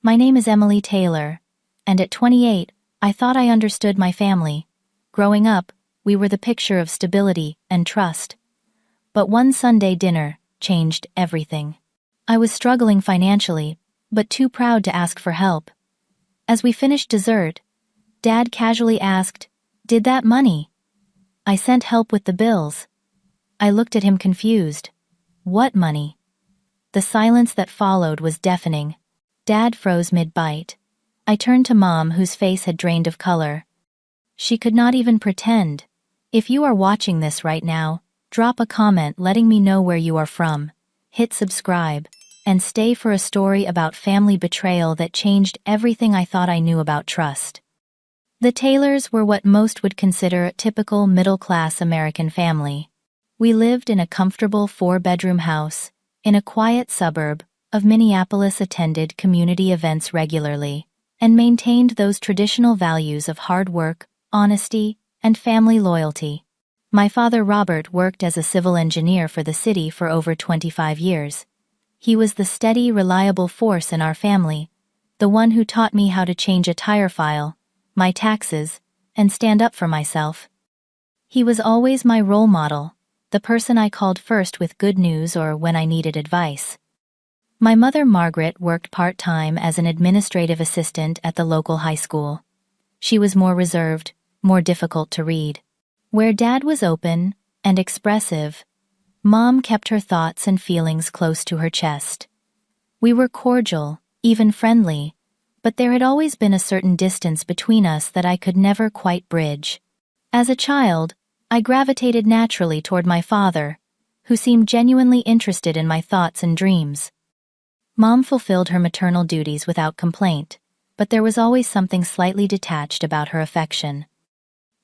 My name is Emily Taylor, and at 28, I thought I understood my family. Growing up, we were the picture of stability and trust. But one Sunday dinner changed everything. I was struggling financially, but too proud to ask for help. As we finished dessert, Dad casually asked, "Did that money?" I sent help with the bills. I looked at him confused. What money? The silence that followed was deafening. Dad froze mid-bite. I turned to Mom, whose face had drained of color. She could not even pretend. If you are watching this right now, drop a comment letting me know where you are from. Hit subscribe, and stay for a story about family betrayal that changed everything I thought I knew about trust. The Taylors were what most would consider a typical middle-class American family. We lived in a comfortable 4-bedroom house, in a quiet suburb of Minneapolis, attended community events regularly, and maintained those traditional values of hard work, honesty, and family loyalty. My father Robert worked as a civil engineer for the city for over 25 years. He was the steady, reliable force in our family, the one who taught me how to change a tire file, my taxes, and stand up for myself. He was always my role model, the person I called first with good news or when I needed advice. My mother Margaret worked part-time as an administrative assistant at the local high school. She was more reserved, more difficult to read. Where Dad was open and expressive, Mom kept her thoughts and feelings close to her chest. We were cordial, even friendly, but there had always been a certain distance between us that I could never quite bridge. As a child, I gravitated naturally toward my father, who seemed genuinely interested in my thoughts and dreams. Mom fulfilled her maternal duties without complaint, but there was always something slightly detached about her affection.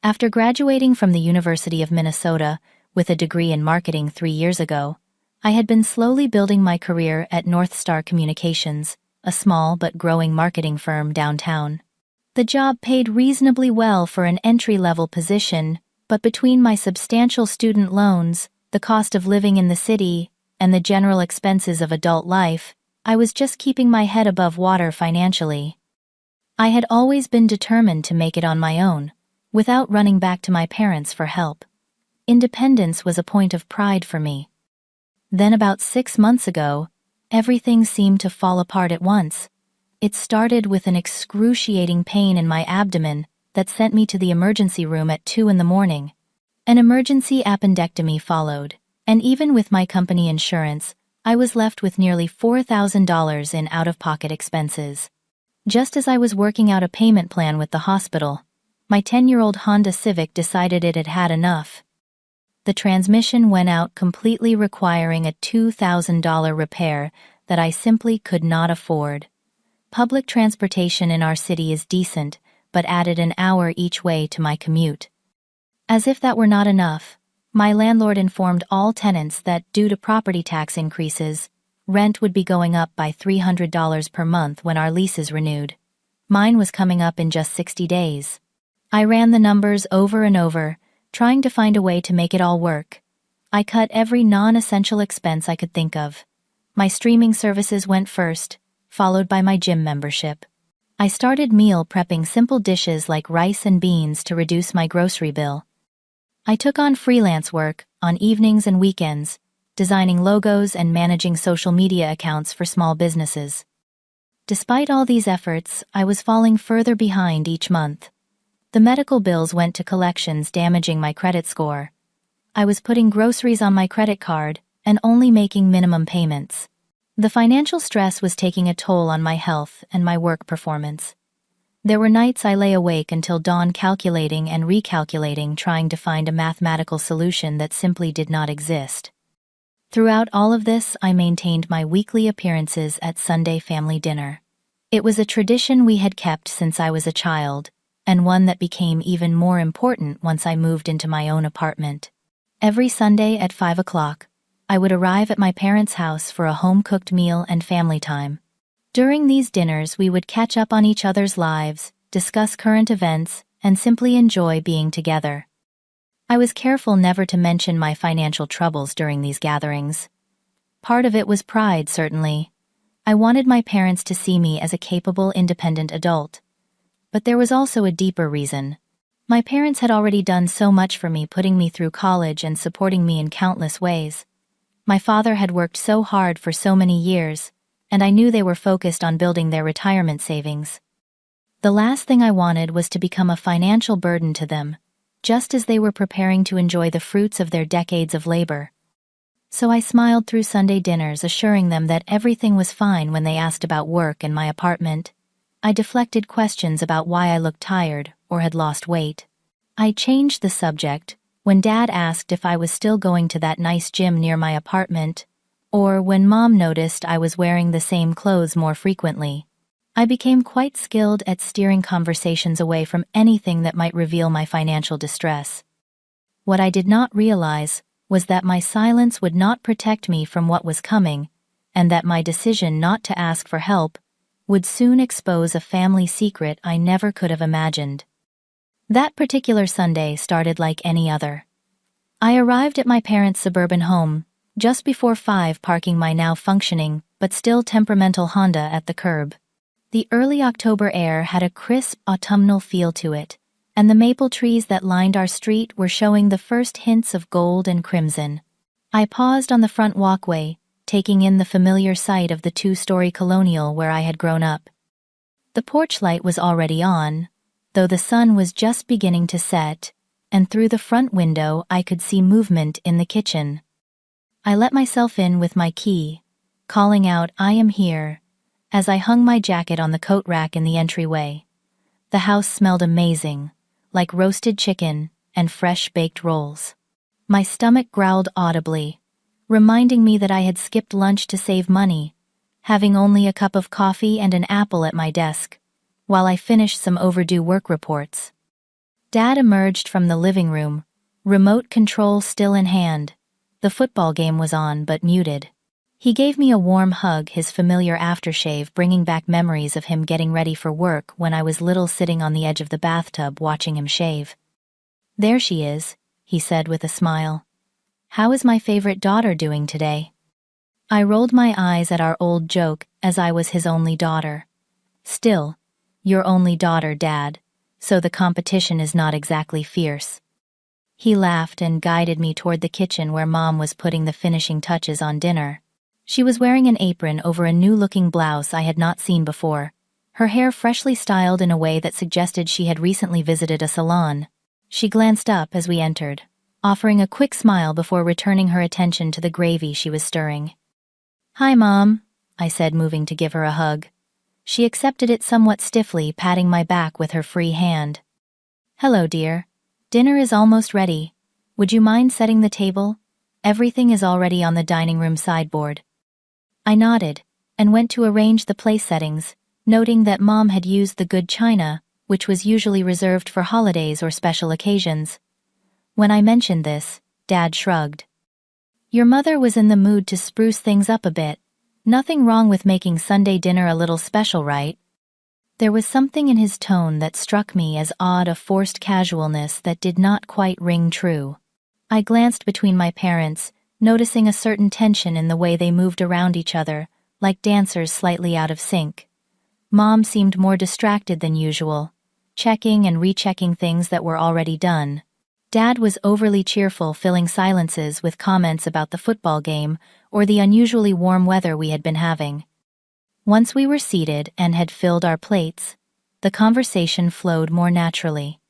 After graduating from the University of Minnesota with a degree in marketing 3 years ago, I had been slowly building my career at North Star Communications, a small but growing marketing firm downtown. The job paid reasonably well for an entry-level position, but between my substantial student loans, the cost of living in the city, and the general expenses of adult life, I was just keeping my head above water financially. I had always been determined to make it on my own, without running back to my parents for help. Independence was a point of pride for me. Then about 6 months ago, everything seemed to fall apart at once. It started with an excruciating pain in my abdomen that sent me to the emergency room at 2 in the morning. An emergency appendectomy followed, and even with my company insurance, I was left with nearly $4,000 in out-of-pocket expenses. Just as I was working out a payment plan with the hospital, my 10-year-old Honda Civic decided it had had enough. The transmission went out completely, requiring a $2,000 repair that I simply could not afford. Public transportation in our city is decent, but added an hour each way to my commute. As if that were not enough, my landlord informed all tenants that, due to property tax increases, rent would be going up by $300 per month when our leases renewed. Mine was coming up in just 60 days. I ran the numbers over and over, trying to find a way to make it all work. I cut every non-essential expense I could think of. My streaming services went first, followed by my gym membership. I started meal prepping simple dishes like rice and beans to reduce my grocery bill. I took on freelance work on evenings and weekends, designing logos and managing social media accounts for small businesses. Despite all these efforts, I was falling further behind each month. The medical bills went to collections, damaging my credit score. I was putting groceries on my credit card and only making minimum payments. The financial stress was taking a toll on my health and my work performance. There were nights I lay awake until dawn, calculating and recalculating, trying to find a mathematical solution that simply did not exist. Throughout all of this, I maintained my weekly appearances at Sunday family dinner. It was a tradition we had kept since I was a child, and one that became even more important once I moved into my own apartment. Every Sunday at 5 o'clock, I would arrive at my parents' house for a home-cooked meal and family time. During these dinners, we would catch up on each other's lives, discuss current events, and simply enjoy being together. I was careful never to mention my financial troubles during these gatherings. Part of it was pride, certainly. I wanted my parents to see me as a capable, independent adult. But there was also a deeper reason. My parents had already done so much for me, putting me through college and supporting me in countless ways. My father had worked so hard for so many years, and I knew they were focused on building their retirement savings. The last thing I wanted was to become a financial burden to them, just as they were preparing to enjoy the fruits of their decades of labor. So I smiled through Sunday dinners, assuring them that everything was fine when they asked about work and my apartment. I deflected questions about why I looked tired or had lost weight. I changed the subject when Dad asked if I was still going to that nice gym near my apartment, or when Mom noticed I was wearing the same clothes more frequently. I became quite skilled at steering conversations away from anything that might reveal my financial distress. What I did not realize was that my silence would not protect me from what was coming, and that my decision not to ask for help would soon expose a family secret I never could have imagined. That particular Sunday started like any other. I arrived at my parents' suburban home just before 5, parking my now functioning but still temperamental Honda at the curb. The early October air had a crisp autumnal feel to it, and the maple trees that lined our street were showing the first hints of gold and crimson. I paused on the front walkway, taking in the familiar sight of the 2-story colonial where I had grown up. The porch light was already on, though the sun was just beginning to set, and through the front window I could see movement in the kitchen. I let myself in with my key, calling out, "I am here," as I hung my jacket on the coat rack in the entryway. The house smelled amazing, like roasted chicken and fresh baked rolls. My stomach growled audibly, reminding me that I had skipped lunch to save money, having only a cup of coffee and an apple at my desk, while I finished some overdue work reports. Dad emerged from the living room, remote control still in hand. The football game was on but muted. He gave me a warm hug, his familiar aftershave bringing back memories of him getting ready for work when I was little, sitting on the edge of the bathtub watching him shave. "There she is," he said with a smile. "How is my favorite daughter doing today?" I rolled my eyes at our old joke, as I was his only daughter. "Still, your only daughter, Dad, so the competition is not exactly fierce." He laughed and guided me toward the kitchen where Mom was putting the finishing touches on dinner. She was wearing an apron over a new-looking blouse I had not seen before, her hair freshly styled in a way that suggested she had recently visited a salon. She glanced up as we entered, offering a quick smile before returning her attention to the gravy she was stirring. "Hi, Mom," I said, moving to give her a hug. She accepted it somewhat stiffly, patting my back with her free hand. "Hello, dear. Dinner is almost ready. Would you mind setting the table? Everything is already on the dining room sideboard." I nodded and went to arrange the place settings, noting that Mom had used the good china, which was usually reserved for holidays or special occasions. When I mentioned this, Dad shrugged. "Your mother was in the mood to spruce things up a bit. Nothing wrong with making Sunday dinner a little special, right?" There was something in his tone that struck me as odd, a forced casualness that did not quite ring true. I glanced between my parents, noticing a certain tension in the way they moved around each other, like dancers slightly out of sync. Mom seemed more distracted than usual, checking and rechecking things that were already done. Dad was overly cheerful, filling silences with comments about the football game or the unusually warm weather we had been having. Once we were seated and had filled our plates, the conversation flowed more naturally.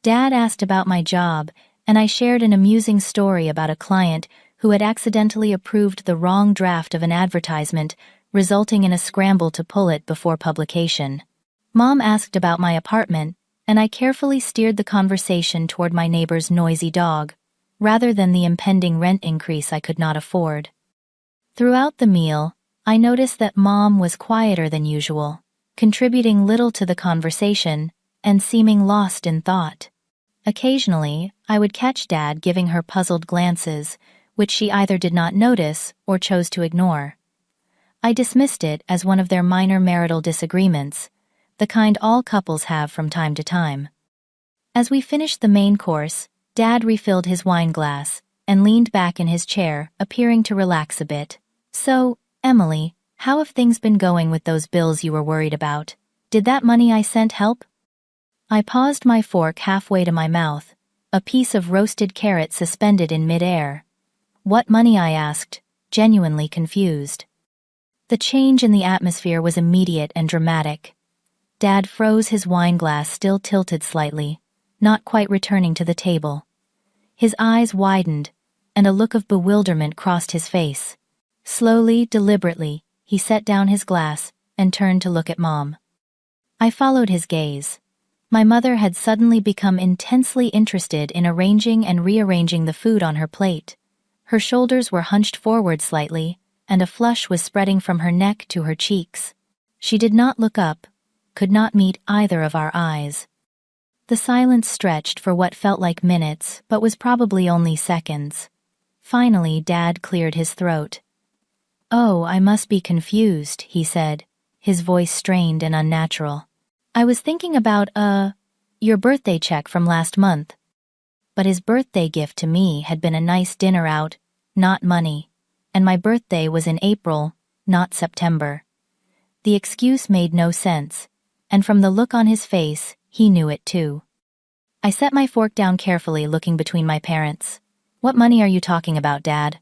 Dad asked about my job, and I shared an amusing story about a client who had accidentally approved the wrong draft of an advertisement, resulting in a scramble to pull it before publication. Mom asked about my apartment, and I carefully steered the conversation toward my neighbor's noisy dog, rather than the impending rent increase I could not afford. Throughout the meal, I noticed that Mom was quieter than usual, contributing little to the conversation and seeming lost in thought. Occasionally, I would catch Dad giving her puzzled glances, which she either did not notice or chose to ignore. I dismissed it as one of their minor marital disagreements, the kind all couples have from time to time. As we finished the main course, Dad refilled his wine glass and leaned back in his chair, appearing to relax a bit. "So, Emily, How have things been going with those bills you were worried about? Did that money I sent help? I paused my fork halfway to my mouth, a piece of roasted carrot suspended in midair. What money? I asked, genuinely confused. The change in the atmosphere was immediate and dramatic. Dad froze, his wine glass still tilted slightly, not quite returning to the table. His eyes widened, and a look of bewilderment crossed his face. Slowly, deliberately, he set down his glass and turned to look at Mom. I followed his gaze. My mother had suddenly become intensely interested in arranging and rearranging the food on her plate. Her shoulders were hunched forward slightly, and a flush was spreading from her neck to her cheeks. She did not look up, could not meet either of our eyes. The silence stretched for what felt like minutes, but was probably only seconds. Finally, Dad cleared his throat. "Oh, I must be confused," he said, his voice strained and unnatural. "I was thinking about, your birthday check from last month." But his birthday gift to me had been a nice dinner out, not money, and my birthday was in April, not September. The excuse made no sense, and from the look on his face, he knew it too. I set my fork down carefully, looking between my parents. "What money are you talking about, Dad?"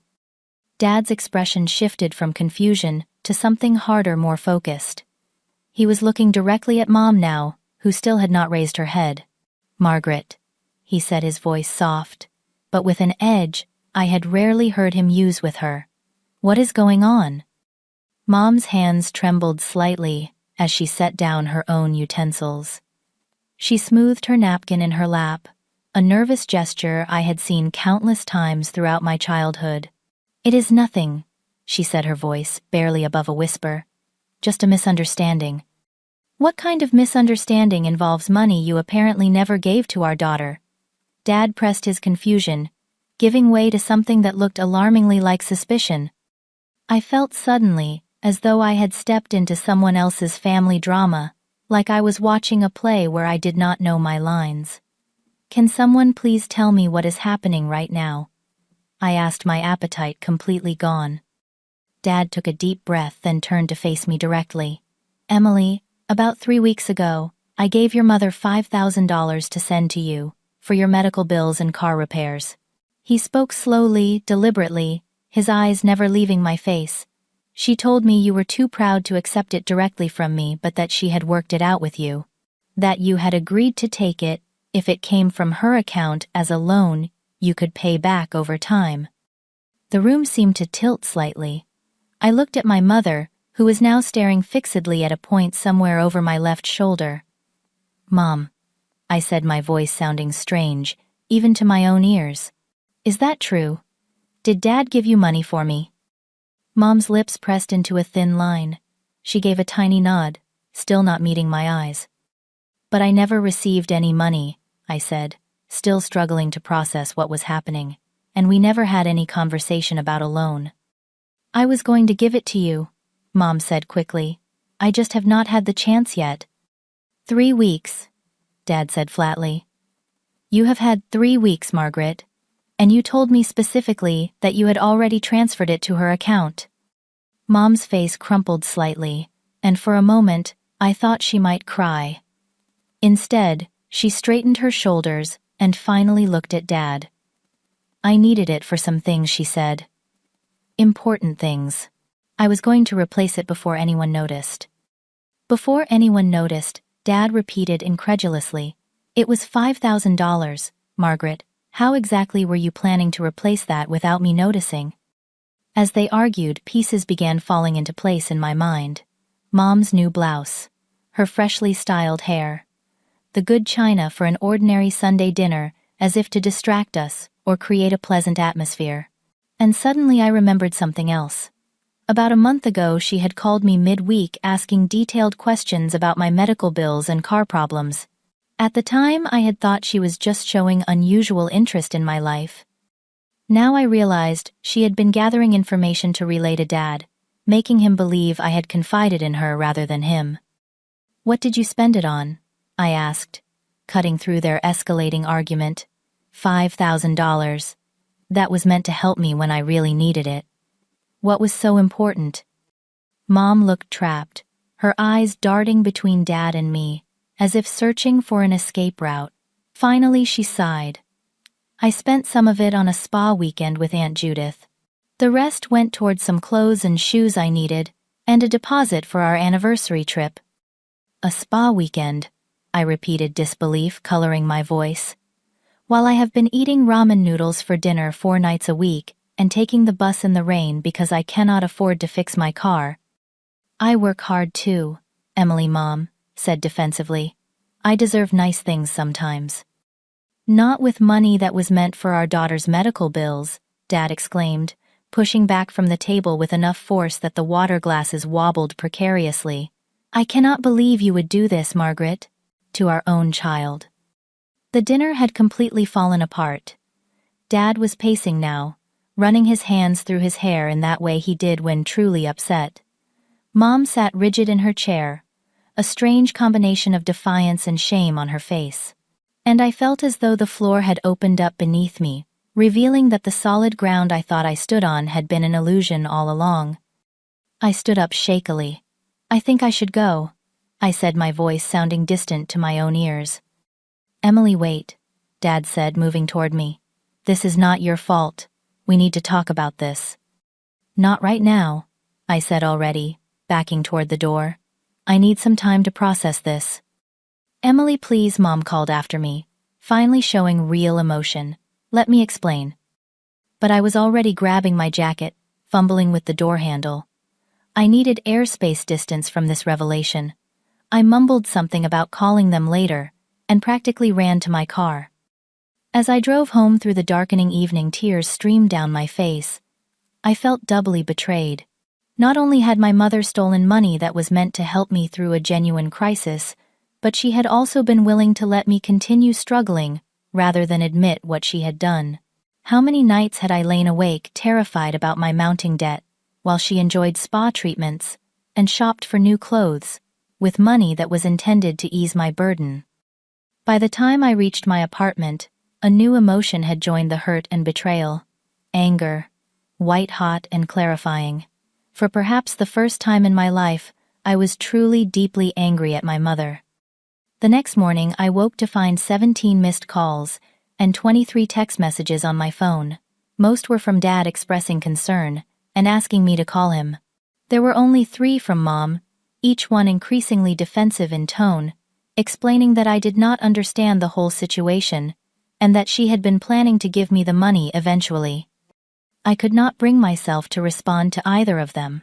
Dad's expression shifted from confusion to something harder, more focused. He was looking directly at Mom now, who still had not raised her head. "Margaret," he said, his voice soft, but with an edge I had rarely heard him use with her. "What is going on?" Mom's hands trembled slightly as she set down her own utensils. She smoothed her napkin in her lap, a nervous gesture I had seen countless times throughout my childhood. "It is nothing," she said, her voice barely above a whisper. "Just a misunderstanding." "What kind of misunderstanding involves money you apparently never gave to our daughter?" Dad pressed his confusion, giving way to something that looked alarmingly like suspicion. I felt suddenly as though I had stepped into someone else's family drama, like I was watching a play where I did not know my lines. "Can someone please tell me what is happening right now?" I asked, my appetite completely gone. Dad took a deep breath, then turned to face me directly. "Emily, about 3 weeks ago, I gave your mother $5,000 to send to you, for your medical bills and car repairs." He spoke slowly, deliberately, his eyes never leaving my face. "She told me you were too proud to accept it directly from me, but that she had worked it out with you. That you had agreed to take it, if it came from her account as a loan you could pay back over time." The room seemed to tilt slightly. I looked at my mother, who was now staring fixedly at a point somewhere over my left shoulder. "Mom," I said, my voice sounding strange, even to my own ears. "Is that true? Did Dad give you money for me?" Mom's lips pressed into a thin line. She gave a tiny nod, still not meeting my eyes. "But I never received any money," I said, still struggling to process what was happening, "and we never had any conversation about a loan." "I was going to give it to you," Mom said quickly. "I just have not had the chance yet." 3 weeks, Dad said flatly. "You have had 3 weeks, Margaret. And you told me specifically that you had already transferred it to her account." Mom's face crumpled slightly, and for a moment, I thought she might cry. Instead, she straightened her shoulders and finally looked at Dad. "I needed it for some things," she said. "Important things. I was going to replace it before anyone noticed." "Before anyone noticed," Dad repeated incredulously. "It was $5,000, Margaret. How exactly were you planning to replace that without me noticing?" As they argued, pieces began falling into place in my mind. Mom's new blouse, her freshly styled hair, the good china for an ordinary Sunday dinner, as if to distract us or create a pleasant atmosphere. And suddenly I remembered something else. About a month ago, she had called me midweek asking detailed questions about my medical bills and car problems. At the time, I had thought she was just showing unusual interest in my life. Now I realized she had been gathering information to relay to Dad, making him believe I had confided in her rather than him. "What did you spend it on?" I asked, cutting through their escalating argument. $5,000. That was meant to help me when I really needed it. What was so important? Mom looked trapped, her eyes darting between Dad and me, as if searching for an escape route. Finally she sighed. I spent some of it on a spa weekend with Aunt Judith. The rest went toward some clothes and shoes I needed, and a deposit for our anniversary trip. A spa weekend, I repeated, disbelief coloring my voice. While I have been eating ramen noodles for dinner 4 nights a week and taking the bus in the rain because I cannot afford to fix my car. I work hard too, Emily, Mom said defensively. I deserve nice things sometimes. Not with money that was meant for our daughter's medical bills, Dad exclaimed, pushing back from the table with enough force that the water glasses wobbled precariously. I cannot believe you would do this, Margaret. To our own child. The dinner had completely fallen apart. Dad was pacing now, running his hands through his hair in that way he did when truly upset. Mom sat rigid in her chair, a strange combination of defiance and shame on her face. And I felt as though the floor had opened up beneath me, revealing that the solid ground I thought I stood on had been an illusion all along. I stood up shakily. I think I should go, I said, my voice sounding distant to my own ears. Emily, wait, Dad said, moving toward me. This is not your fault. We need to talk about this. Not right now, I said already, backing toward the door. I need some time to process this. Emily, please, Mom called after me, finally showing real emotion. Let me explain. But I was already grabbing my jacket, fumbling with the door handle. I needed airspace distance from this revelation. I mumbled something about calling them later, and practically ran to my car. As I drove home through the darkening evening, tears streamed down my face. I felt doubly betrayed. Not only had my mother stolen money that was meant to help me through a genuine crisis, but she had also been willing to let me continue struggling, rather than admit what she had done. How many nights had I lain awake, terrified about my mounting debt, while she enjoyed spa treatments, and shopped for new clothes, with money that was intended to ease my burden. By the time I reached my apartment, a new emotion had joined the hurt and betrayal. Anger, white-hot and clarifying. For perhaps the first time in my life, I was truly deeply angry at my mother. The next morning, I woke to find 17 missed calls and 23 text messages on my phone. Most were from Dad expressing concern and asking me to call him. There were only 3 from Mom, each one increasingly defensive in tone, explaining that I did not understand the whole situation, and that she had been planning to give me the money eventually. I could not bring myself to respond to either of them.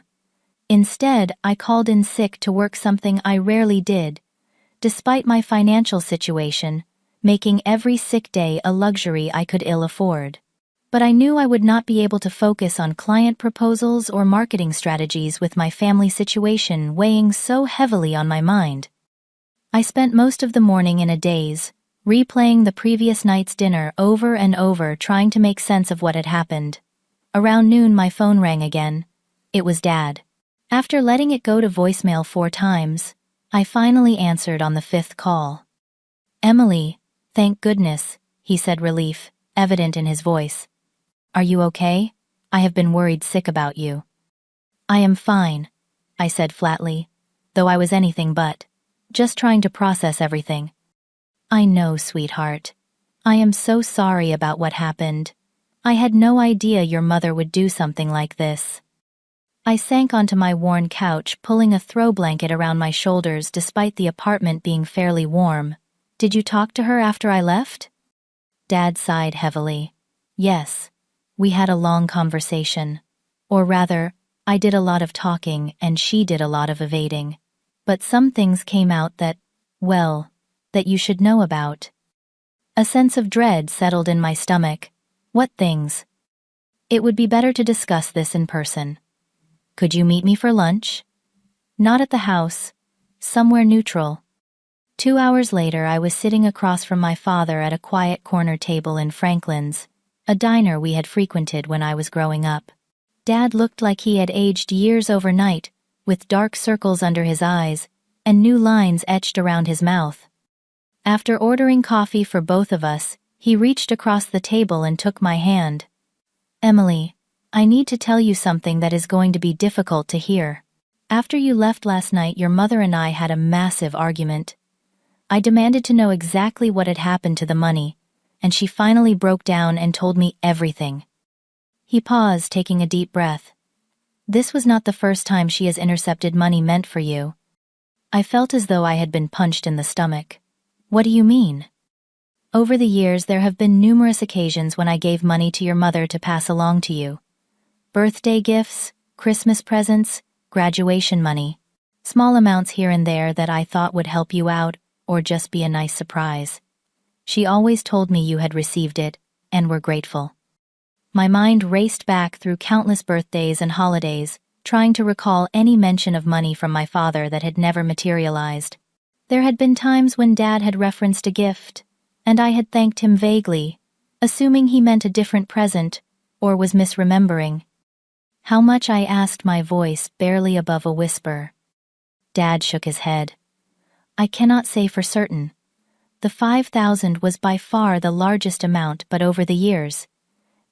Instead, I called in sick to work, something I rarely did, despite my financial situation, making every sick day a luxury I could ill afford. But I knew I would not be able to focus on client proposals or marketing strategies with my family situation weighing so heavily on my mind. I spent most of the morning in a daze, replaying the previous night's dinner over and over, trying to make sense of what had happened. Around noon, my phone rang again. It was Dad. After letting it go to voicemail 4 times, I finally answered on the 5th call. Emily, thank goodness, he said, relief evident in his voice. Are you okay? I have been worried sick about you. I am fine, I said flatly, though I was anything but. Just trying to process everything. I know, sweetheart. I am so sorry about what happened. I had no idea your mother would do something like this. I sank onto my worn couch, pulling a throw blanket around my shoulders despite the apartment being fairly warm. Did you talk to her after I left? Dad sighed heavily. Yes. We had a long conversation. Or rather, I did a lot of talking and she did a lot of evading. But some things came out that, well, that you should know about. A sense of dread settled in my stomach. What things? It would be better to discuss this in person. Could you meet me for lunch? Not at the house. Somewhere neutral. 2 hours later, I was sitting across from my father at a quiet corner table in Franklin's, a diner we had frequented when I was growing up. Dad looked like he had aged years overnight, with dark circles under his eyes and new lines etched around his mouth. After ordering coffee for both of us, he reached across the table and took my hand. Emily, I need to tell you something that is going to be difficult to hear. After you left last night, your mother and I had a massive argument. I demanded to know exactly what had happened to the money, and she finally broke down and told me everything." He paused, taking a deep breath. "This was not the first time she has intercepted money meant for you." I felt as though I had been punched in the stomach. "What do you mean?" "Over the years, there have been numerous occasions when I gave money to your mother to pass along to you. Birthday gifts, Christmas presents, graduation money. Small amounts here and there that I thought would help you out or just be a nice surprise. She always told me you had received it and were grateful." My mind raced back through countless birthdays and holidays, trying to recall any mention of money from my father that had never materialized. There had been times when Dad had referenced a gift, and I had thanked him vaguely, assuming he meant a different present or was misremembering. "How much?" I asked, my voice barely above a whisper. Dad shook his head. "I cannot say for certain. The 5,000 was by far the largest amount, but over the years,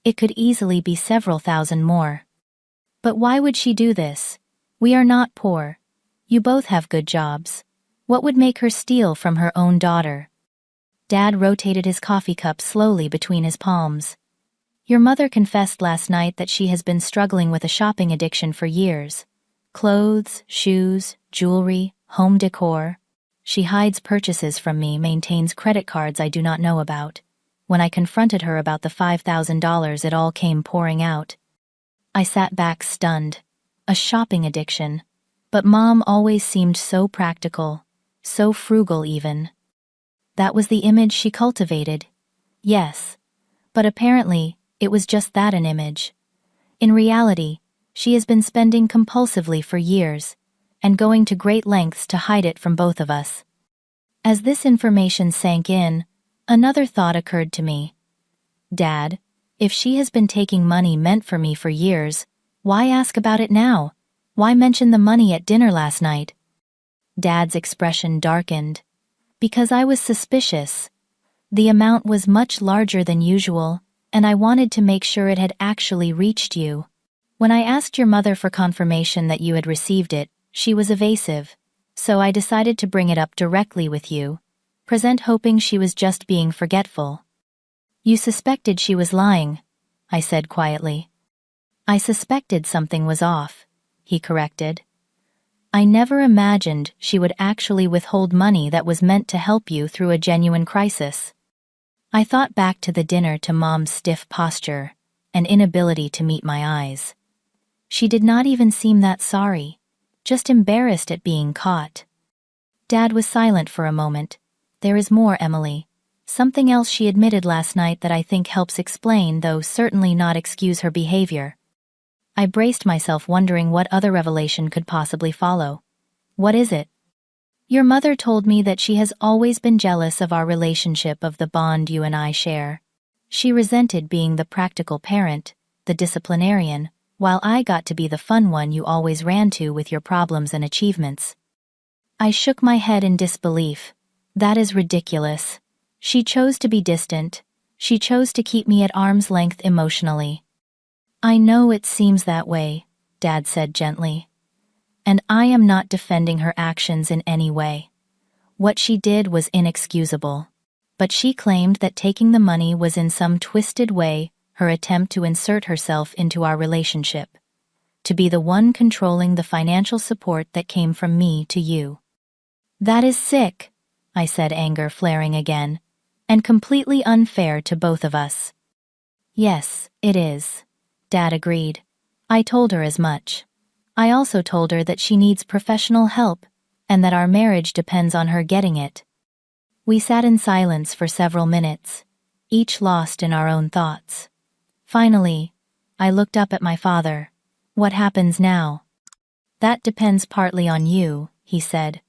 it could easily be several thousand more." "But why would she do this? We are not poor. You both have good jobs. What would make her steal from her own daughter?" Dad rotated his coffee cup slowly between his palms. "Your mother confessed last night that she has been struggling with a shopping addiction for years. Clothes, shoes, jewelry, home decor. She hides purchases from me, maintains credit cards I do not know about. When I confronted her about the $5,000, it all came pouring out." I sat back stunned. A shopping addiction. But Mom always seemed so practical, so frugal even. That was the image she cultivated. Yes. But apparently, it was just that, an image. In reality, she has been spending compulsively for years, and going to great lengths to hide it from both of us. As this information sank in, another thought occurred to me. Dad, if she has been taking money meant for me for years, why ask about it now? Why mention the money at dinner last night? Dad's expression darkened. "Because I was suspicious. The amount was much larger than usual, and I wanted to make sure it had actually reached you. When I asked your mother for confirmation that you had received it, she was evasive, so I decided to bring it up directly with you, hoping she was just being forgetful." "You suspected she was lying," I said quietly. "I suspected something was off," he corrected. "I never imagined she would actually withhold money that was meant to help you through a genuine crisis." I thought back to the dinner, to Mom's stiff posture, and inability to meet my eyes. She did not even seem that sorry, just embarrassed at being caught. Dad was silent for a moment. "There is more, Emily. Something else she admitted last night that I think helps explain, though certainly not excuse, her behavior." I braced myself, wondering what other revelation could possibly follow. "What is it?" "Your mother told me that she has always been jealous of our relationship, of the bond you and I share. She resented being the practical parent, the disciplinarian, while I got to be the fun one you always ran to with your problems and achievements." I shook my head in disbelief. "That is ridiculous. She chose to be distant. She chose to keep me at arm's length emotionally." "I know it seems that way," Dad said gently. "And I am not defending her actions in any way. What she did was inexcusable. But she claimed that taking the money was in some twisted way her attempt to insert herself into our relationship, to be the one controlling the financial support that came from me to you." "That is sick," I said, anger flaring again, "and completely unfair to both of us." "Yes, it is," Dad agreed. "I told her as much. I also told her that she needs professional help, and that our marriage depends on her getting it." We sat in silence for several minutes, each lost in our own thoughts. Finally, I looked up at my father. "What happens now?" "That depends partly on you," he said.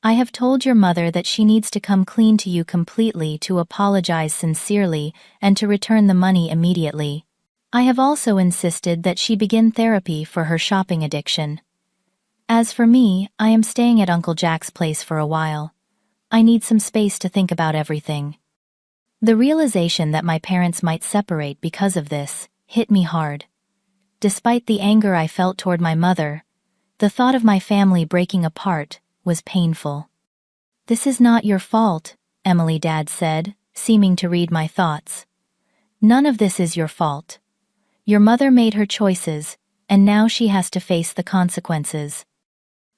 "I have told your mother that she needs to come clean to you completely, to apologize sincerely, and to return the money immediately. I have also insisted that she begin therapy for her shopping addiction. As for me, I am staying at Uncle Jack's place for a while. I need some space to think about everything." The realization that my parents might separate because of this hit me hard. Despite the anger I felt toward my mother, The thought of my family breaking apart was painful. "This is not your fault," Emily, Dad said, seeming to read my thoughts. "None of this is your fault. Your mother made her choices, and now she has to face the consequences."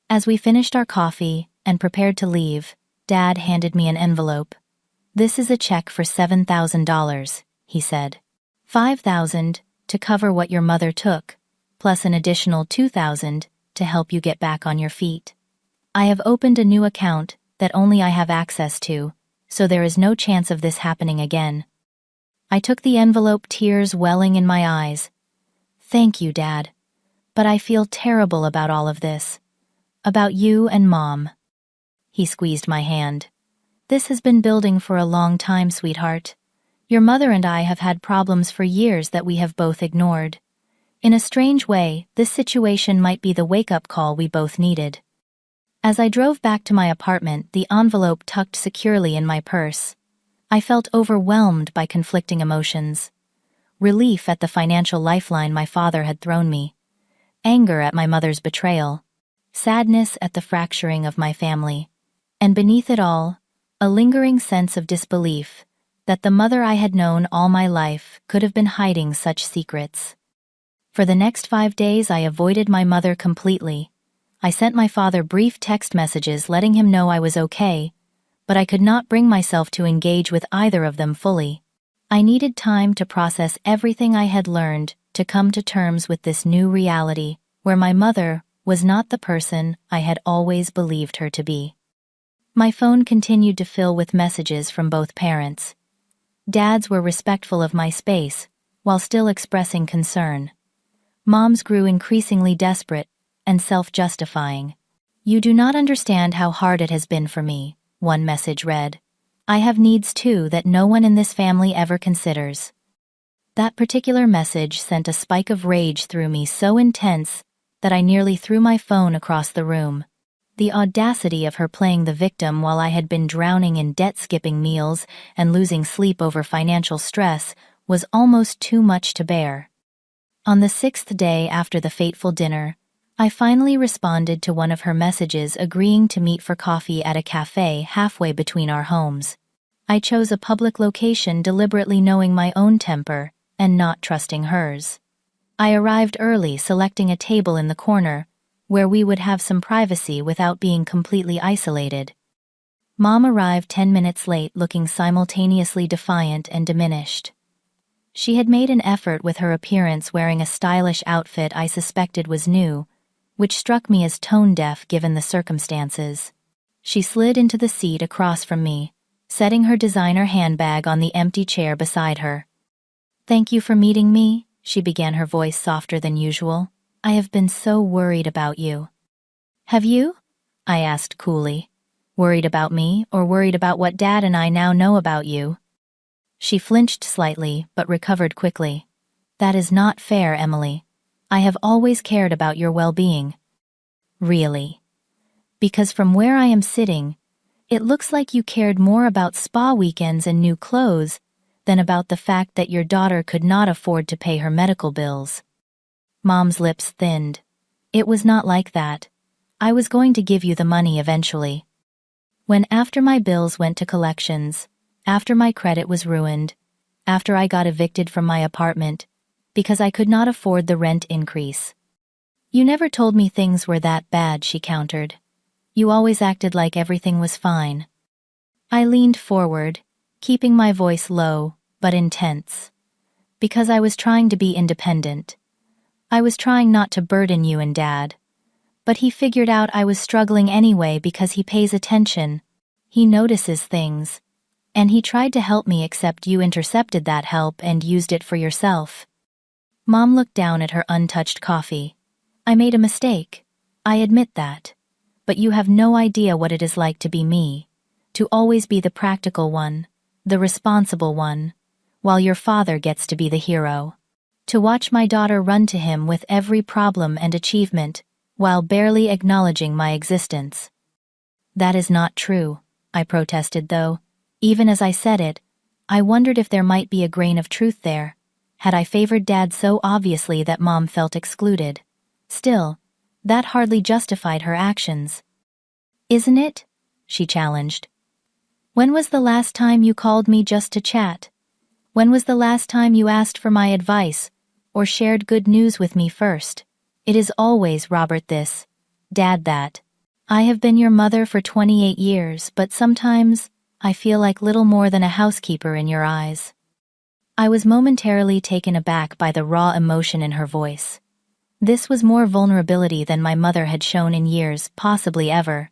As we finished our coffee and prepared to leave, Dad handed me an envelope. "This is a check for $7,000, he said. $5,000 to cover what your mother took, plus an additional $2,000 to help you get back on your feet. I have opened a new account that only I have access to, so there is no chance of this happening again." I took the envelope, tears welling in my eyes. "Thank you, Dad. But I feel terrible about all of this. About you and Mom." He squeezed my hand. "This has been building for a long time, sweetheart. Your mother and I have had problems for years that we have both ignored. In a strange way, this situation might be the wake-up call we both needed." As I drove back to my apartment, the envelope tucked securely in my purse, I felt overwhelmed by conflicting emotions. Relief at the financial lifeline my father had thrown me. Anger at my mother's betrayal. Sadness at the fracturing of my family. And beneath it all, a lingering sense of disbelief that the mother I had known all my life could have been hiding such secrets. For the next 5 days, I avoided my mother completely. I sent my father brief text messages letting him know I was okay, but I could not bring myself to engage with either of them fully. I needed time to process everything I had learned, to come to terms with this new reality, where my mother was not the person I had always believed her to be. My phone continued to fill with messages from both parents. Dad's were respectful of my space, while still expressing concern. Mom's grew increasingly desperate and self-justifying. "You do not understand how hard it has been for me," one message read. "I have needs too that no one in this family ever considers." That particular message sent a spike of rage through me so intense that I nearly threw my phone across the room. The audacity of her playing the victim while I had been drowning in debt-skipping meals and losing sleep over financial stress was almost too much to bear. On the 6th day after the fateful dinner, I finally responded to one of her messages agreeing to meet for coffee at a cafe halfway between our homes. I chose a public location, deliberately knowing my own temper and not trusting hers. I arrived early, selecting a table in the corner, where we would have some privacy without being completely isolated. Mom arrived 10 minutes late, looking simultaneously defiant and diminished. She had made an effort with her appearance, wearing a stylish outfit I suspected was new, which struck me as tone-deaf given the circumstances. She slid into the seat across from me, setting her designer handbag on the empty chair beside her. "Thank you for meeting me," she began, her voice softer than usual. "I have been so worried about you." "Have you?" I asked coolly. "Worried about me, or worried about what Dad and I now know about you?" She flinched slightly, but recovered quickly. "That is not fair, Emily. I have always cared about your well-being." "Really? Because from where I am sitting, it looks like you cared more about spa weekends and new clothes than about the fact that your daughter could not afford to pay her medical bills." Mom's lips thinned. "It was not like that. I was going to give you the money eventually. When after my bills went to collections, after my credit was ruined, after I got evicted from my apartment, because I could not afford the rent increase." "You never told me things were that bad," she countered. "You always acted like everything was fine." I leaned forward, keeping my voice low, but intense. "Because I was trying to be independent. I was trying not to burden you and Dad. But he figured out I was struggling anyway because he pays attention. He notices things. And he tried to help me, except you intercepted that help and used it for yourself." Mom looked down at her untouched coffee. "I made a mistake. I admit that. But you have no idea what it is like to be me. To always be the practical one, the responsible one, while your father gets to be the hero. To watch my daughter run to him with every problem and achievement, while barely acknowledging my existence." "That is not true," I protested, though, even as I said it, I wondered if there might be a grain of truth there. Had I favored Dad so obviously that Mom felt excluded? Still, That hardly justified her actions. Isn't it? She challenged. When was the last time you called me just to chat? When was the last time you asked for my advice, or shared good news with me first? It is always Robert this, Dad that. I have been your mother for 28 years, but sometimes I feel like little more than a housekeeper in your eyes. I was momentarily taken aback by the raw emotion in her voice. This was more vulnerability than my mother had shown in years, possibly ever.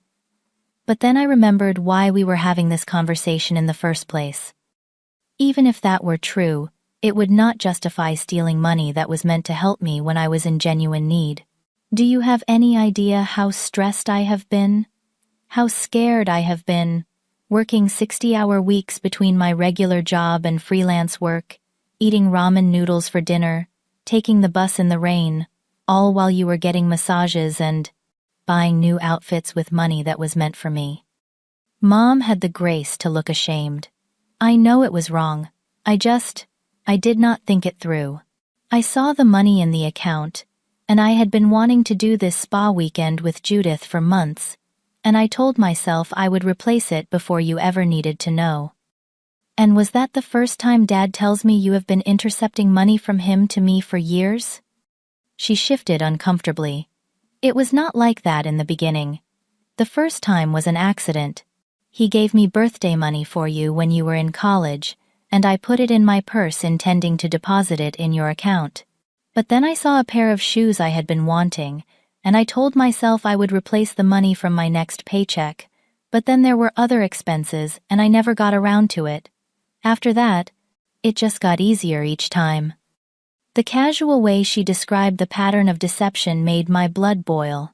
But then I remembered why we were having this conversation in the first place. Even if that were true, it would not justify stealing money that was meant to help me when I was in genuine need. Do you have any idea how stressed I have been? How scared I have been, working 60-hour weeks between my regular job and freelance work, eating ramen noodles for dinner, taking the bus in the rain, all while you were getting massages and buying new outfits with money that was meant for me. Mom had the grace to look ashamed. I know it was wrong. I did not think it through. I saw the money in the account, and I had been wanting to do this spa weekend with Judith for months, and I told myself I would replace it before you ever needed to know. And was that the first time Dad tells me you have been intercepting money from him to me for years? She shifted uncomfortably. It was not like that in the beginning. The first time was an accident. He gave me birthday money for you when you were in college, and I put it in my purse intending to deposit it in your account. But then I saw a pair of shoes I had been wanting, and I told myself I would replace the money from my next paycheck, but then there were other expenses and I never got around to it. After that, it just got easier each time. The casual way she described the pattern of deception made my blood boil.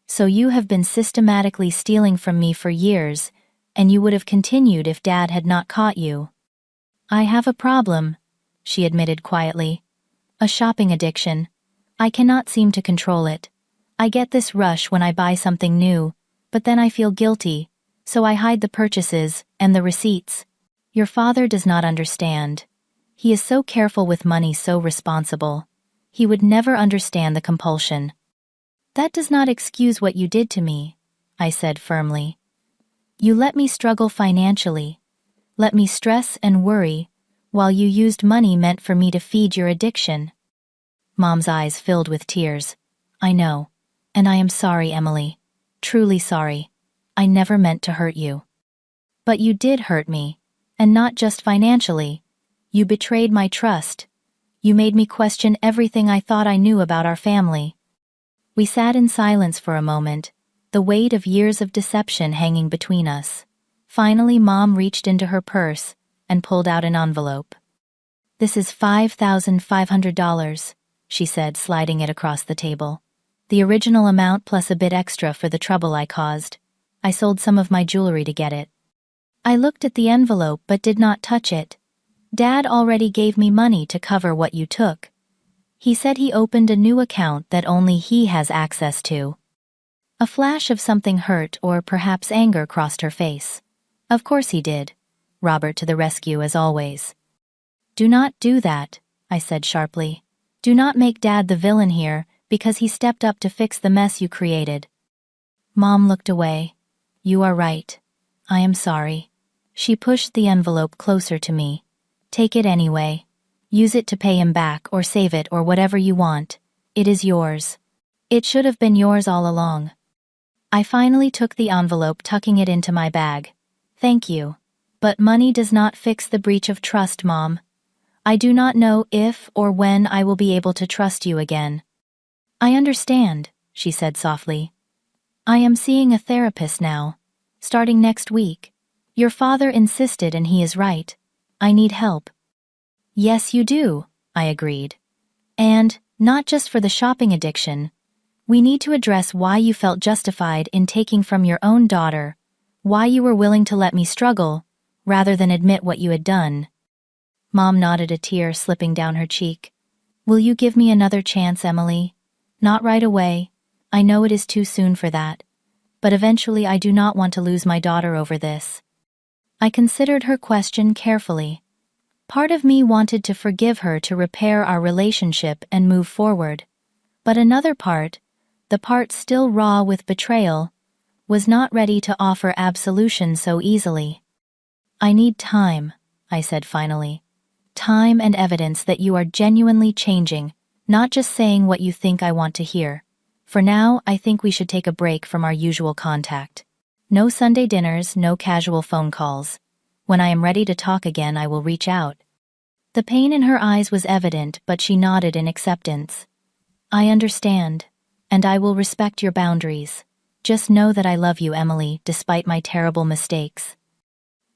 So you have been systematically stealing from me for years, and you would have continued if Dad had not caught you. I have a problem, she admitted quietly. A shopping addiction. I cannot seem to control it. I get this rush when I buy something new, but then I feel guilty, so I hide the purchases and the receipts. Your father does not understand. He is so careful with money, so responsible. He would never understand the compulsion. That does not excuse what you did to me, I said firmly. You let me struggle financially, let me stress and worry, while you used money meant for me to feed your addiction. Mom's eyes filled with tears. I know, and I am sorry, Emily. Truly sorry. I never meant to hurt you. But you did hurt me, and not just financially. You betrayed my trust. You made me question everything I thought I knew about our family. We sat in silence for a moment, the weight of years of deception hanging between us. Finally, Mom reached into her purse and pulled out an envelope. This is $5,500, she said, sliding it across the table. The original amount plus a bit extra for the trouble I caused. I sold some of my jewelry to get it. I looked at the envelope but did not touch it. Dad already gave me money to cover what you took. He said he opened a new account that only he has access to. A flash of something hurt or perhaps anger crossed her face. Of course he did. Robert to the rescue as always. Do not do that, I said sharply. Do not make Dad the villain here because he stepped up to fix the mess you created. Mom looked away. You are right. I am sorry. She pushed the envelope closer to me. Take it anyway. Use it to pay him back or save it or whatever you want. It is yours. It should have been yours all along. I finally took the envelope, tucking it into my bag. Thank you. But money does not fix the breach of trust, Mom. I do not know if or when I will be able to trust you again. I understand, she said softly. I am seeing a therapist now, starting next week. Your father insisted and he is right. I need help. Yes, you do, I agreed. And, not just for the shopping addiction. We need to address why you felt justified in taking from your own daughter, why you were willing to let me struggle, rather than admit what you had done. Mom nodded, a tear slipping down her cheek. Will you give me another chance, Emily? Not right away. I know it is too soon for that. But eventually I do not want to lose my daughter over this. I considered her question carefully. Part of me wanted to forgive her to repair our relationship and move forward. But another part, the part still raw with betrayal, was not ready to offer absolution so easily. "I need time," I said finally. "Time and evidence that you are genuinely changing, not just saying what you think I want to hear. For now, I think we should take a break from our usual contact. No Sunday dinners, no casual phone calls. When I am ready to talk again, I will reach out." The pain in her eyes was evident, but she nodded in acceptance. "I understand, and I will respect your boundaries. Just know that I love you, Emily, despite my terrible mistakes."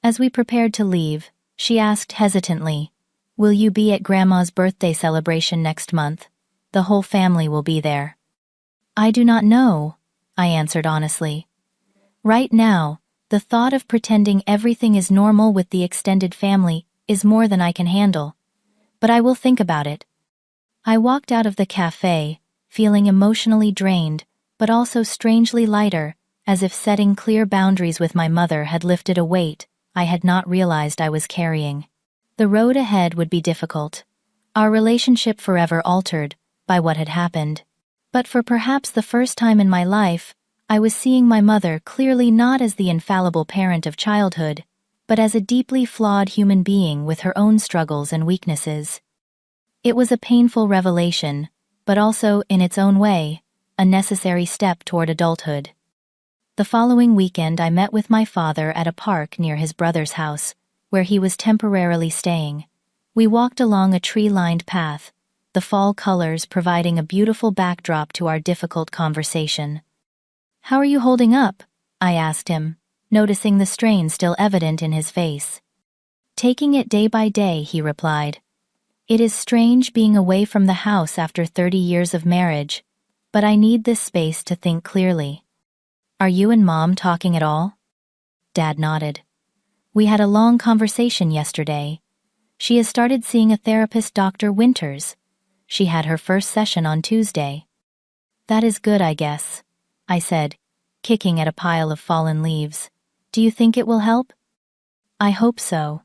As we prepared to leave, she asked hesitantly, "Will you be at Grandma's birthday celebration next month? The whole family will be there." "I do not know," I answered honestly. "Right now, the thought of pretending everything is normal with the extended family is more than I can handle. But I will think about it." I walked out of the cafe, feeling emotionally drained, but also strangely lighter, as if setting clear boundaries with my mother had lifted a weight I had not realized I was carrying. The road ahead would be difficult, our relationship forever altered by what had happened. But for perhaps the first time in my life, I was seeing my mother clearly not as the infallible parent of childhood, but as a deeply flawed human being with her own struggles and weaknesses. It was a painful revelation, but also, in its own way, a necessary step toward adulthood. The following weekend I met with my father at a park near his brother's house, where he was temporarily staying. We walked along a tree-lined path, the fall colors providing a beautiful backdrop to our difficult conversation. "How are you holding up?" I asked him, noticing the strain still evident in his face. "Taking it day by day," he replied. "It is strange being away from the house after 30 years of marriage, but I need this space to think clearly." "Are you and Mom talking at all?" Dad nodded. "We had a long conversation yesterday. She has started seeing a therapist, Dr. Winters. She had her first session on Tuesday." "That is good, I guess," I said, kicking at a pile of fallen leaves. "Do you think it will help?" "I hope so.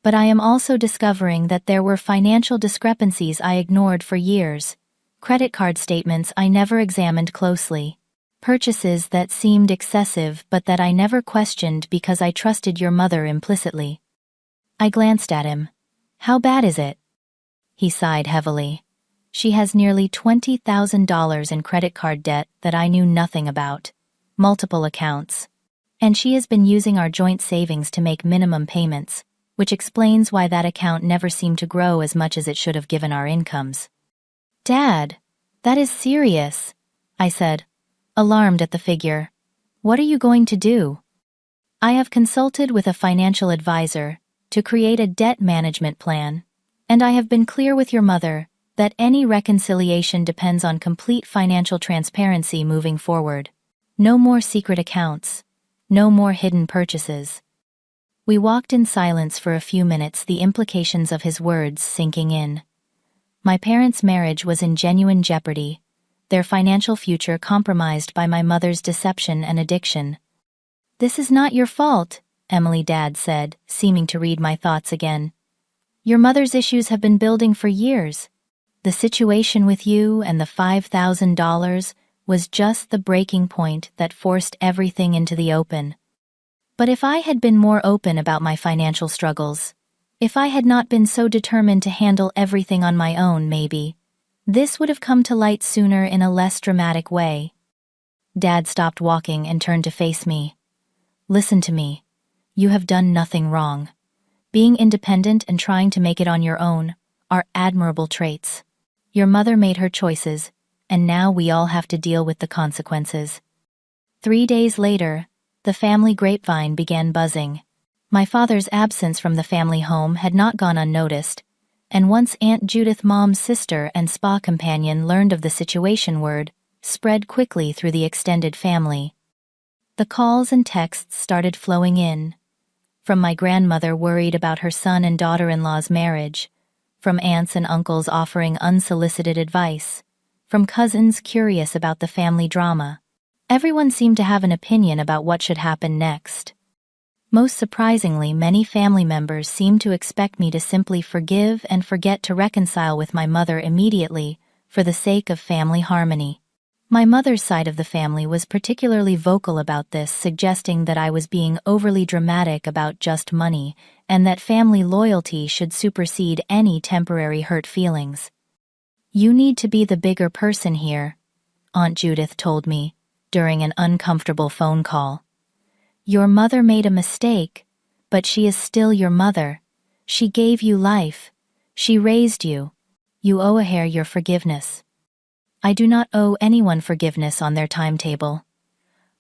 But I am also discovering that there were financial discrepancies I ignored for years, credit card statements I never examined closely, purchases that seemed excessive but that I never questioned because I trusted your mother implicitly." I glanced at him. "How bad is it?" He sighed heavily. "She has nearly $20,000 in credit card debt that I knew nothing about, multiple accounts. And she has been using our joint savings to make minimum payments, which explains why that account never seemed to grow as much as it should have given our incomes." "Dad, that is serious," I said, alarmed at the figure. "What are you going to do?" "I have consulted with a financial advisor to create a debt management plan, and I have been clear with your mother that any reconciliation depends on complete financial transparency moving forward. No more secret accounts, no more hidden purchases." We walked in silence for a few minutes, the implications of his words sinking in. My parents' marriage was in genuine jeopardy, their financial future compromised by my mother's deception and addiction. "This is not your fault," Emily, Dad said, seeming to read my thoughts again. "Your mother's issues have been building for years. The situation with you and the $5,000 was just the breaking point that forced everything into the open. But if I had been more open about my financial struggles, if I had not been so determined to handle everything on my own, maybe this would have come to light sooner in a less dramatic way." Dad stopped walking and turned to face me. "Listen to me. You have done nothing wrong. Being independent and trying to make it on your own are admirable traits. Your mother made her choices, and now we all have to deal with the consequences." 3 days later, the family grapevine began buzzing. My father's absence from the family home had not gone unnoticed, and once Aunt Judith, Mom's sister and spa companion, learned of the situation, word spread quickly through the extended family. The calls and texts started flowing in. From my grandmother worried about her son and daughter-in-law's marriage, from aunts and uncles offering unsolicited advice, from cousins curious about the family drama. Everyone seemed to have an opinion about what should happen next. Most surprisingly, many family members seemed to expect me to simply forgive and forget to reconcile with my mother immediately, for the sake of family harmony. My mother's side of the family was particularly vocal about this, suggesting that I was being overly dramatic about just money, and that family loyalty should supersede any temporary hurt feelings. "You need to be the bigger person here," Aunt Judith told me, during an uncomfortable phone call. "Your mother made a mistake, but she is still your mother. She gave you life. She raised you. You owe her your forgiveness." "I do not owe anyone forgiveness on their timetable,"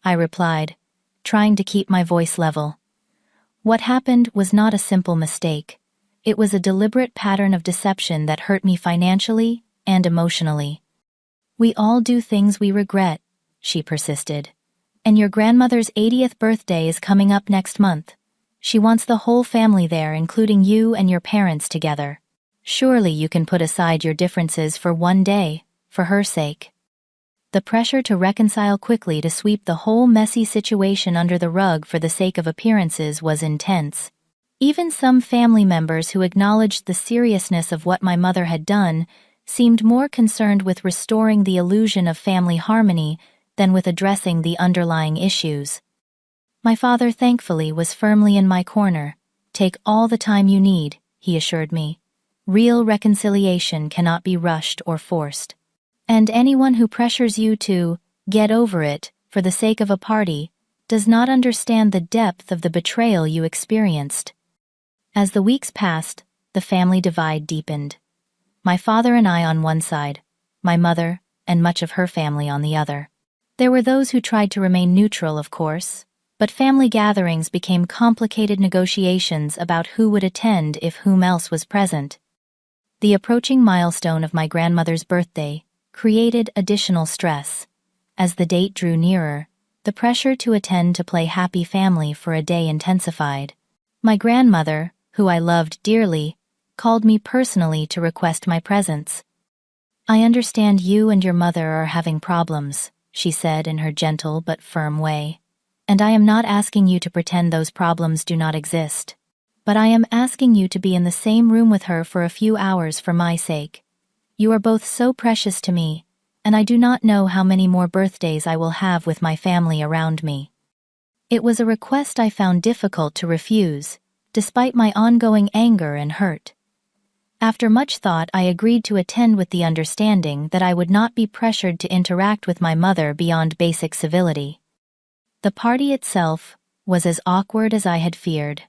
I replied, trying to keep my voice level. What happened was not a simple mistake. It was a deliberate pattern of deception that hurt me financially and emotionally. "We all do things we regret," she persisted. "And your grandmother's 80th birthday is coming up next month. She wants the whole family there, including you and your parents together. Surely you can put aside your differences for one day, for her sake." The pressure to reconcile quickly, to sweep the whole messy situation under the rug for the sake of appearances, was intense. Even some family members who acknowledged the seriousness of what my mother had done seemed more concerned with restoring the illusion of family harmony than with addressing the underlying issues. My father, thankfully, was firmly in my corner. "Take all the time you need," he assured me. "Real reconciliation cannot be rushed or forced. And anyone who pressures you to get over it for the sake of a party does not understand the depth of the betrayal you experienced." As the weeks passed, the family divide deepened. My father and I on one side, my mother and much of her family on the other. There were those who tried to remain neutral, of course, but family gatherings became complicated negotiations about who would attend if whom else was present. The approaching milestone of my grandmother's birthday created additional stress. As the date drew nearer, the pressure to attend to play happy family for a day intensified. My grandmother, who I loved dearly, called me personally to request my presence. "I understand you and your mother are having problems," she said in her gentle but firm way. "And I am not asking you to pretend those problems do not exist. But I am asking you to be in the same room with her for a few hours for my sake. You are both so precious to me, and I do not know how many more birthdays I will have with my family around me." It was a request I found difficult to refuse, despite my ongoing anger and hurt. After much thought, I agreed to attend with the understanding that I would not be pressured to interact with my mother beyond basic civility. The party itself was as awkward as I had feared.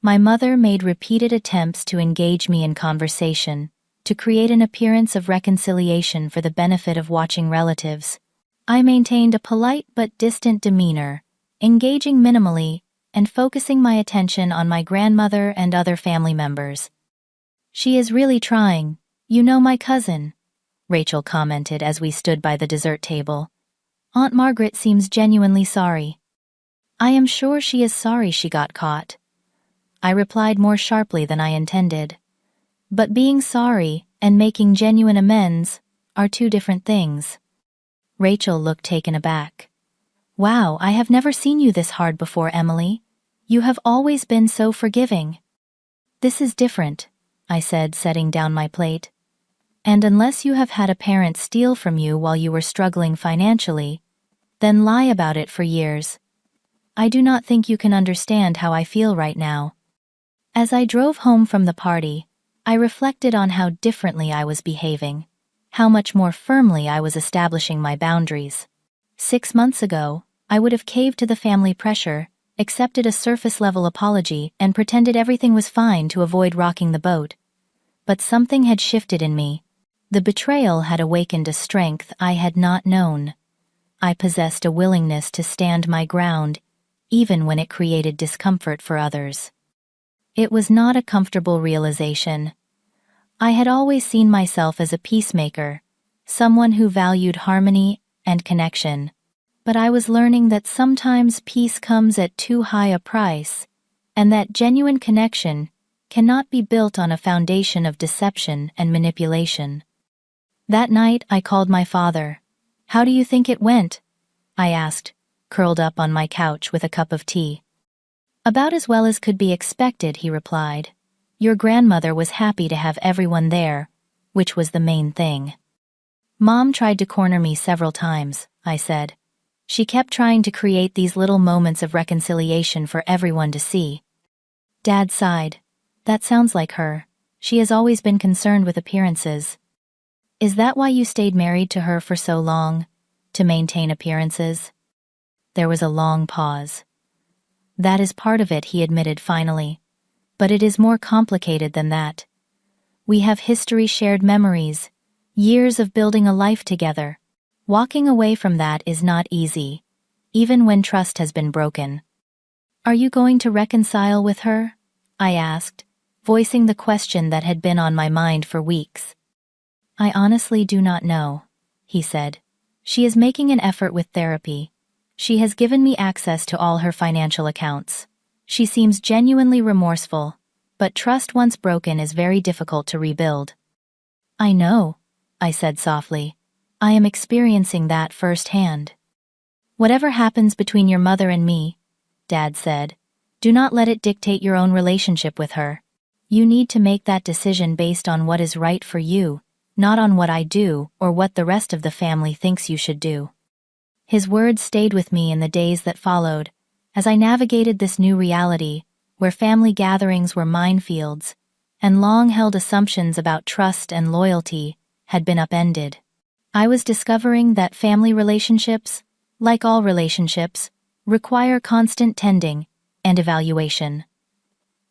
My mother made repeated attempts to engage me in conversation, to create an appearance of reconciliation for the benefit of watching relatives. I maintained a polite but distant demeanor, engaging minimally and focusing my attention on my grandmother and other family members. "She is really trying. You know my cousin," Rachel commented as we stood by the dessert table. "Aunt Margaret seems genuinely sorry." "I am sure she is sorry she got caught," I replied more sharply than I intended. But being sorry and making genuine amends are two different things. Rachel looked taken aback. "Wow, I have never seen you this hard before, Emily. You have always been so forgiving." "This is different," I said, setting down my plate. "And unless you have had a parent steal from you while you were struggling financially, then lie about it for years. I do not think you can understand how I feel right now." As I drove home from the party, I reflected on how differently I was behaving, how much more firmly I was establishing my boundaries. 6 months ago, I would have caved to the family pressure, accepted a surface-level apology, and pretended everything was fine to avoid rocking the boat. But something had shifted in me. The betrayal had awakened a strength I had not known. I possessed a willingness to stand my ground, even when it created discomfort for others. It was not a comfortable realization. I had always seen myself as a peacemaker, someone who valued harmony and connection. But I was learning that sometimes peace comes at too high a price, and that genuine connection cannot be built on a foundation of deception and manipulation. That night, I called my father. "How do you think it went?" I asked, curled up on my couch with a cup of tea. "About as well as could be expected," he replied. "Your grandmother was happy to have everyone there, which was the main thing." Mom tried to corner me several times, I said. She kept trying to create these little moments of reconciliation for everyone to see. Dad sighed. That sounds like her. She has always been concerned with appearances. Is that why you stayed married to her for so long? To maintain appearances? There was a long pause. That is part of it, he admitted finally. But it is more complicated than that. We have history, shared memories, years of building a life together. Walking away from that is not easy, even when trust has been broken. Are you going to reconcile with her? I asked, voicing the question that had been on my mind for weeks. I honestly do not know, he said. She is making an effort with therapy. She has given me access to all her financial accounts. She seems genuinely remorseful, but trust once broken is very difficult to rebuild. I know, I said softly. I am experiencing that firsthand. Whatever happens between your mother and me, Dad said, do not let it dictate your own relationship with her. You need to make that decision based on what is right for you, not on what I do or what the rest of the family thinks you should do. His words stayed with me in the days that followed, as I navigated this new reality, where family gatherings were minefields, and long-held assumptions about trust and loyalty had been upended. I was discovering that family relationships, like all relationships, require constant tending and evaluation.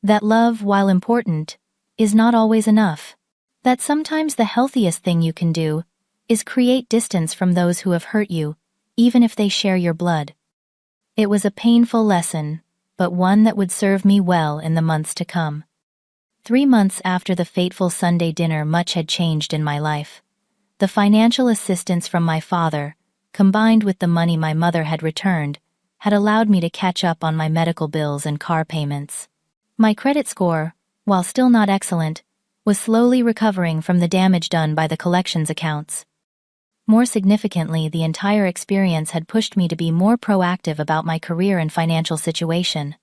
That love, while important, is not always enough. That sometimes the healthiest thing you can do is create distance from those who have hurt you, even if they share your blood. It was a painful lesson, but one that would serve me well in the months to come. 3 months after the fateful Sunday dinner, much had changed in my life. The financial assistance from my father, combined with the money my mother had returned, had allowed me to catch up on my medical bills and car payments. My credit score, while still not excellent, was slowly recovering from the damage done by the collections accounts. More significantly, the entire experience had pushed me to be more proactive about my career and financial situation.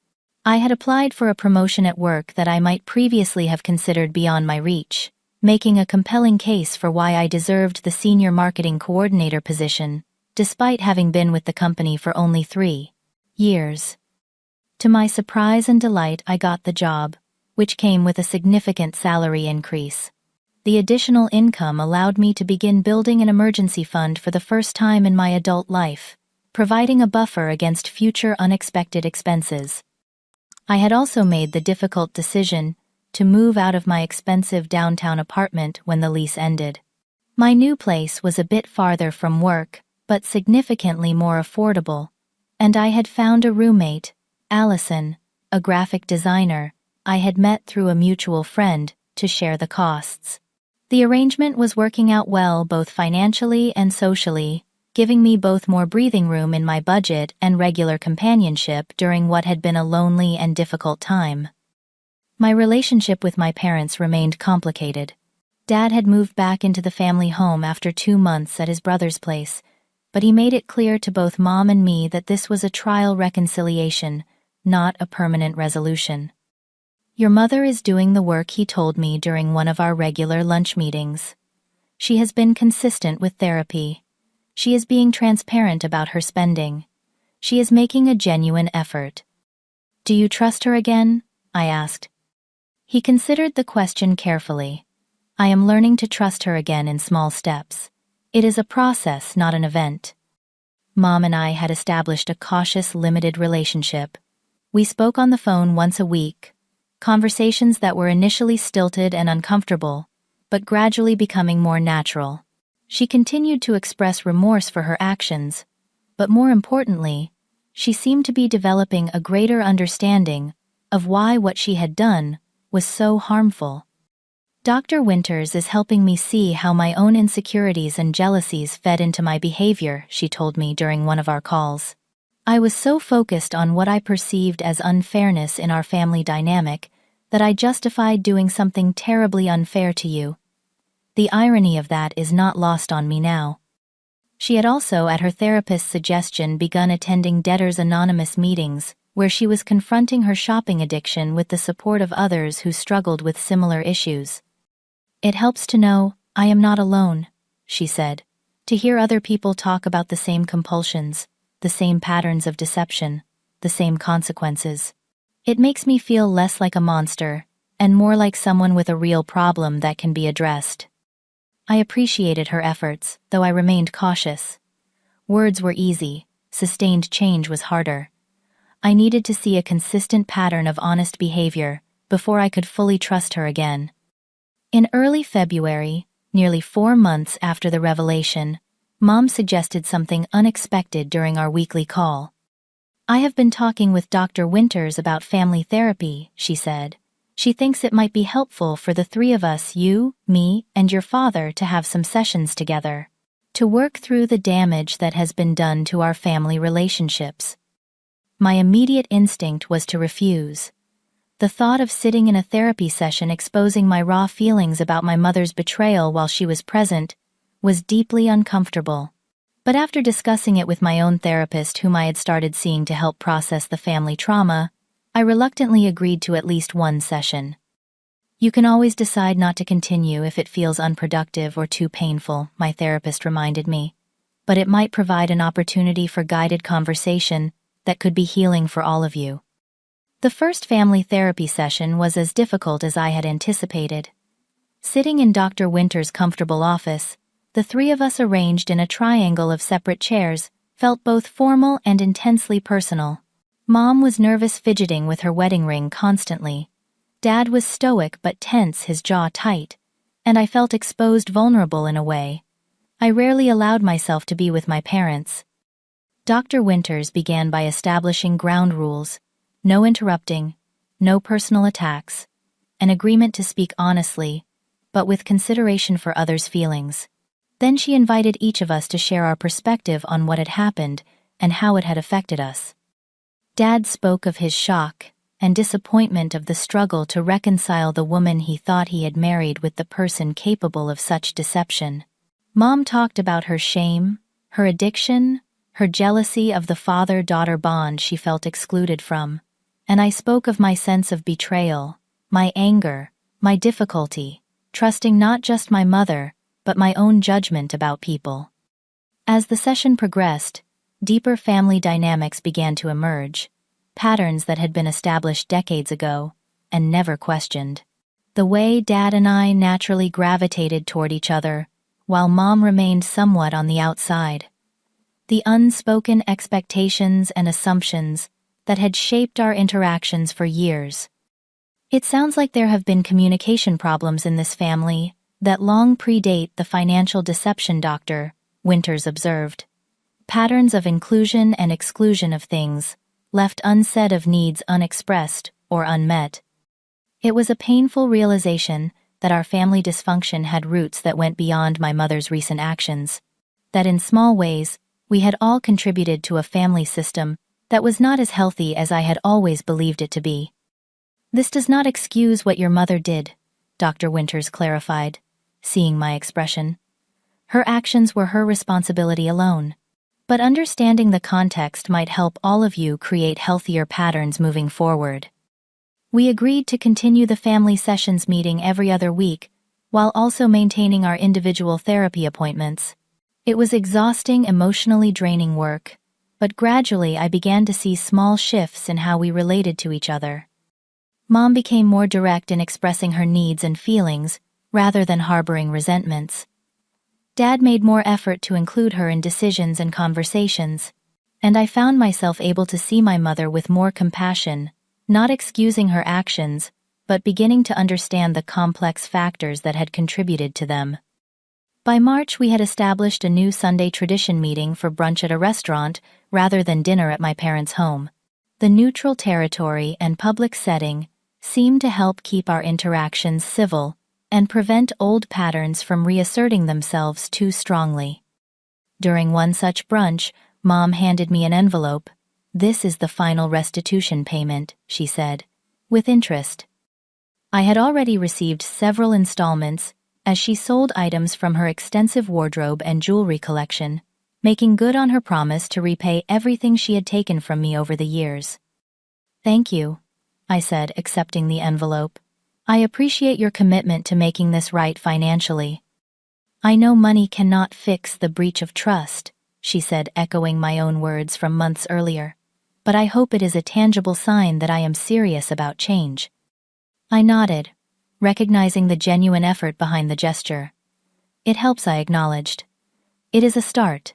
I had applied for a promotion at work that I might previously have considered beyond my reach, making a compelling case for why I deserved the senior marketing coordinator position, despite having been with the company for only 3 years. To my surprise and delight, I got the job, which came with a significant salary increase. The additional income allowed me to begin building an emergency fund for the first time in my adult life, providing a buffer against future unexpected expenses. I had also made the difficult decision to move out of my expensive downtown apartment when the lease ended. My new place was a bit farther from work, but significantly more affordable, and I had found a roommate, Allison, a graphic designer I had met through a mutual friend, to share the costs. The arrangement was working out well both financially and socially, giving me both more breathing room in my budget and regular companionship during what had been a lonely and difficult time. My relationship with my parents remained complicated. Dad had moved back into the family home after 2 months at his brother's place, but he made it clear to both Mom and me that this was a trial reconciliation, not a permanent resolution. Your mother is doing the work, he told me during one of our regular lunch meetings. She has been consistent with therapy. She is being transparent about her spending. She is making a genuine effort. Do you trust her again? I asked. He considered the question carefully. I am learning to trust her again in small steps. It is a process, not an event. Mom and I had established a cautious, limited relationship. We spoke on the phone once a week. Conversations that were initially stilted and uncomfortable, but gradually becoming more natural. She continued to express remorse for her actions, but more importantly, she seemed to be developing a greater understanding of why what she had done was so harmful. Dr. Winters is helping me see how my own insecurities and jealousies fed into my behavior, she told me during one of our calls. I was so focused on what I perceived as unfairness in our family dynamic that I justified doing something terribly unfair to you. The irony of that is not lost on me now. She had also, at her therapist's suggestion, begun attending Debtors Anonymous meetings, where she was confronting her shopping addiction with the support of others who struggled with similar issues. It helps to know I am not alone, she said. To hear other people talk about the same compulsions, the same patterns of deception, the same consequences. It makes me feel less like a monster, and more like someone with a real problem that can be addressed. I appreciated her efforts, though I remained cautious. Words were easy, sustained change was harder. I needed to see a consistent pattern of honest behavior before I could fully trust her again. In early February, nearly 4 months after the revelation, Mom suggested something unexpected during our weekly call. "I have been talking with Dr. Winters about family therapy," she said. "She thinks it might be helpful for the three of us, you, me, and your father, to have some sessions together, to work through the damage that has been done to our family relationships." My immediate instinct was to refuse. The thought of sitting in a therapy session exposing my raw feelings about my mother's betrayal while she was present was deeply uncomfortable. But after discussing it with my own therapist, whom I had started seeing to help process the family trauma, I reluctantly agreed to at least one session. "You can always decide not to continue if it feels unproductive or too painful," my therapist reminded me. "But it might provide an opportunity for guided conversation that could be healing for all of you." The first family therapy session was as difficult as I had anticipated. Sitting in Dr. Winter's comfortable office, the three of us arranged in a triangle of separate chairs felt both formal and intensely personal. Mom was nervous, fidgeting with her wedding ring constantly. Dad was stoic but tense, his jaw tight, and I felt exposed, vulnerable in a way I rarely allowed myself to be with my parents. Dr. Winters began by establishing ground rules: no interrupting, no personal attacks, an agreement to speak honestly, but with consideration for others' feelings. Then she invited each of us to share our perspective on what had happened and how it had affected us. Dad spoke of his shock and disappointment, of the struggle to reconcile the woman he thought he had married with the person capable of such deception. Mom talked about her shame, her addiction, her jealousy of the father-daughter bond she felt excluded from, and I spoke of my sense of betrayal, my anger, my difficulty, trusting not just my mother, but my own judgment about people. As the session progressed, deeper family dynamics began to emerge, patterns that had been established decades ago and never questioned. The way Dad and I naturally gravitated toward each other, while Mom remained somewhat on the outside. The unspoken expectations and assumptions that had shaped our interactions for years. "It sounds like there have been communication problems in this family that long predate the financial deception," Dr. Winters observed. "Patterns of inclusion and exclusion of things, left unsaid, of needs unexpressed or unmet." It was a painful realization that our family dysfunction had roots that went beyond my mother's recent actions, that in small ways, we had all contributed to a family system that was not as healthy as I had always believed it to be. "This does not excuse what your mother did," Dr. Winters clarified, seeing my expression. "Her actions were her responsibility alone. But understanding the context might help all of you create healthier patterns moving forward." We agreed to continue the family sessions, meeting every other week, while also maintaining our individual therapy appointments. It was exhausting, emotionally draining work, but gradually I began to see small shifts in how we related to each other. Mom became more direct in expressing her needs and feelings, rather than harboring resentments. Dad made more effort to include her in decisions and conversations, and I found myself able to see my mother with more compassion, not excusing her actions, but beginning to understand the complex factors that had contributed to them. By March, we had established a new Sunday tradition, meeting for brunch at a restaurant rather than dinner at my parents' home. The neutral territory and public setting seemed to help keep our interactions civil and prevent old patterns from reasserting themselves too strongly. During one such brunch, Mom handed me an envelope. "This is the final restitution payment," she said, "with interest." I had already received several installments, as she sold items from her extensive wardrobe and jewelry collection, making good on her promise to repay everything she had taken from me over the years. "Thank you," I said, accepting the envelope. "I appreciate your commitment to making this right financially." "I know money cannot fix the breach of trust," she said, echoing my own words from months earlier. "But I hope it is a tangible sign that I am serious about change." I nodded, recognizing the genuine effort behind the gesture. "It helps," I acknowledged. "It is a start."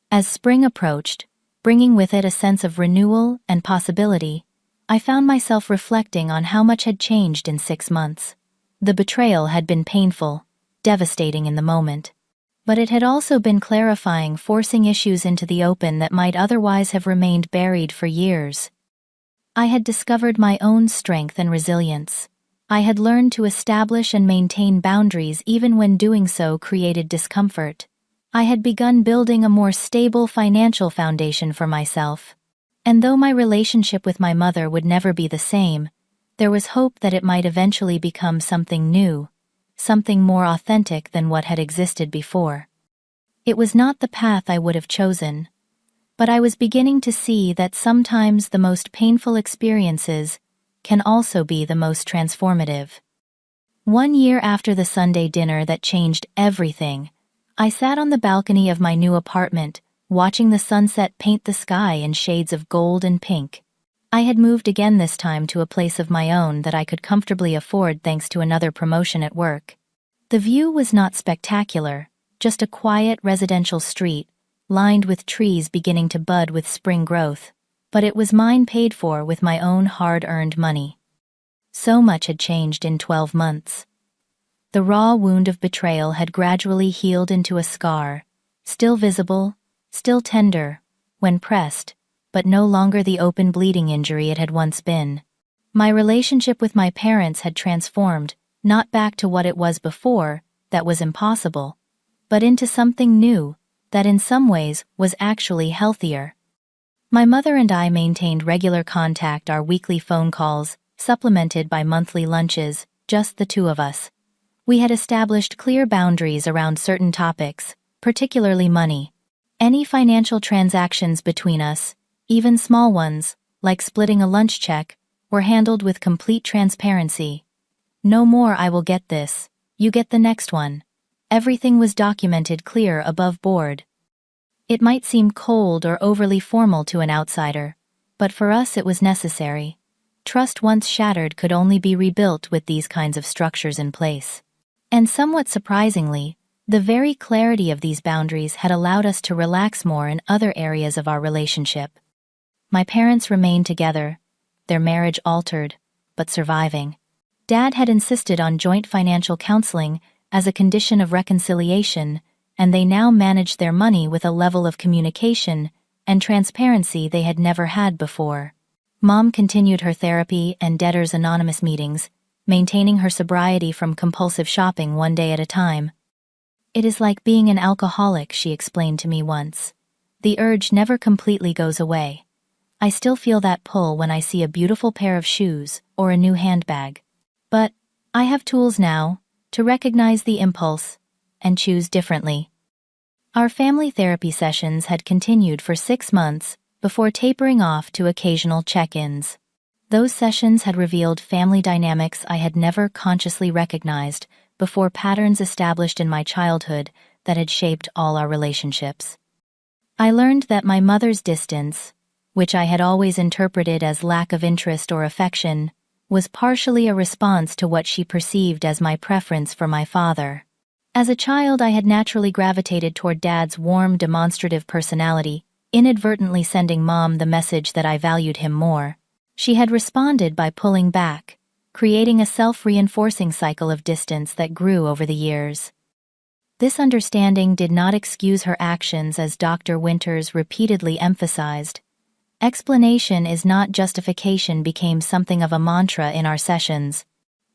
As spring approached, bringing with it a sense of renewal and possibility, I found myself reflecting on how much had changed in 6 months. The betrayal had been painful, devastating in the moment. But it had also been clarifying, forcing issues into the open that might otherwise have remained buried for years. I had discovered my own strength and resilience. I had learned to establish and maintain boundaries even when doing so created discomfort. I had begun building a more stable financial foundation for myself. And though my relationship with my mother would never be the same, there was hope that it might eventually become something new, something more authentic than what had existed before. It was not the path I would have chosen, but I was beginning to see that sometimes the most painful experiences can also be the most transformative. 1 year after the Sunday dinner that changed everything, I sat on the balcony of my new apartment, watching the sunset paint the sky in shades of gold and pink. I had moved again, this time to a place of my own that I could comfortably afford thanks to another promotion at work. The view was not spectacular, just a quiet residential street, lined with trees beginning to bud with spring growth, but it was mine, paid for with my own hard-earned money. So much had changed in 12 months. The raw wound of betrayal had gradually healed into a scar, still visible, still tender, when pressed, but no longer the open bleeding injury it had once been. My relationship with my parents had transformed, not back to what it was before, that was impossible, but into something new, that in some ways was actually healthier. My mother and I maintained regular contact, our weekly phone calls, supplemented by monthly lunches, just the two of us. We had established clear boundaries around certain topics, particularly money. Any financial transactions between us, even small ones, like splitting a lunch check, were handled with complete transparency. No more "I will get this, you get the next one." Everything was documented, clear, above board. It might seem cold or overly formal to an outsider, but for us it was necessary. Trust once shattered could only be rebuilt with these kinds of structures in place. And somewhat surprisingly, the very clarity of these boundaries had allowed us to relax more in other areas of our relationship. My parents remained together, their marriage altered, but surviving. Dad had insisted on joint financial counseling as a condition of reconciliation, and they now managed their money with a level of communication and transparency they had never had before. Mom continued her therapy and Debtors Anonymous meetings, maintaining her sobriety from compulsive shopping one day at a time. "It is like being an alcoholic," she explained to me once. "The urge never completely goes away. I still feel that pull when I see a beautiful pair of shoes or a new handbag. But I have tools now to recognize the impulse and choose differently." Our family therapy sessions had continued for 6 months before tapering off to occasional check-ins. Those sessions had revealed family dynamics I had never consciously recognized before, patterns established in my childhood that had shaped all our relationships. I learned that my mother's distance, which I had always interpreted as lack of interest or affection, was partially a response to what she perceived as my preference for my father. As a child, I had naturally gravitated toward Dad's warm, demonstrative personality, inadvertently sending Mom the message that I valued him more. She had responded by pulling back, creating a self-reinforcing cycle of distance that grew over the years. This understanding did not excuse her actions, as Dr. Winters repeatedly emphasized. Explanation is not justification became something of a mantra in our sessions,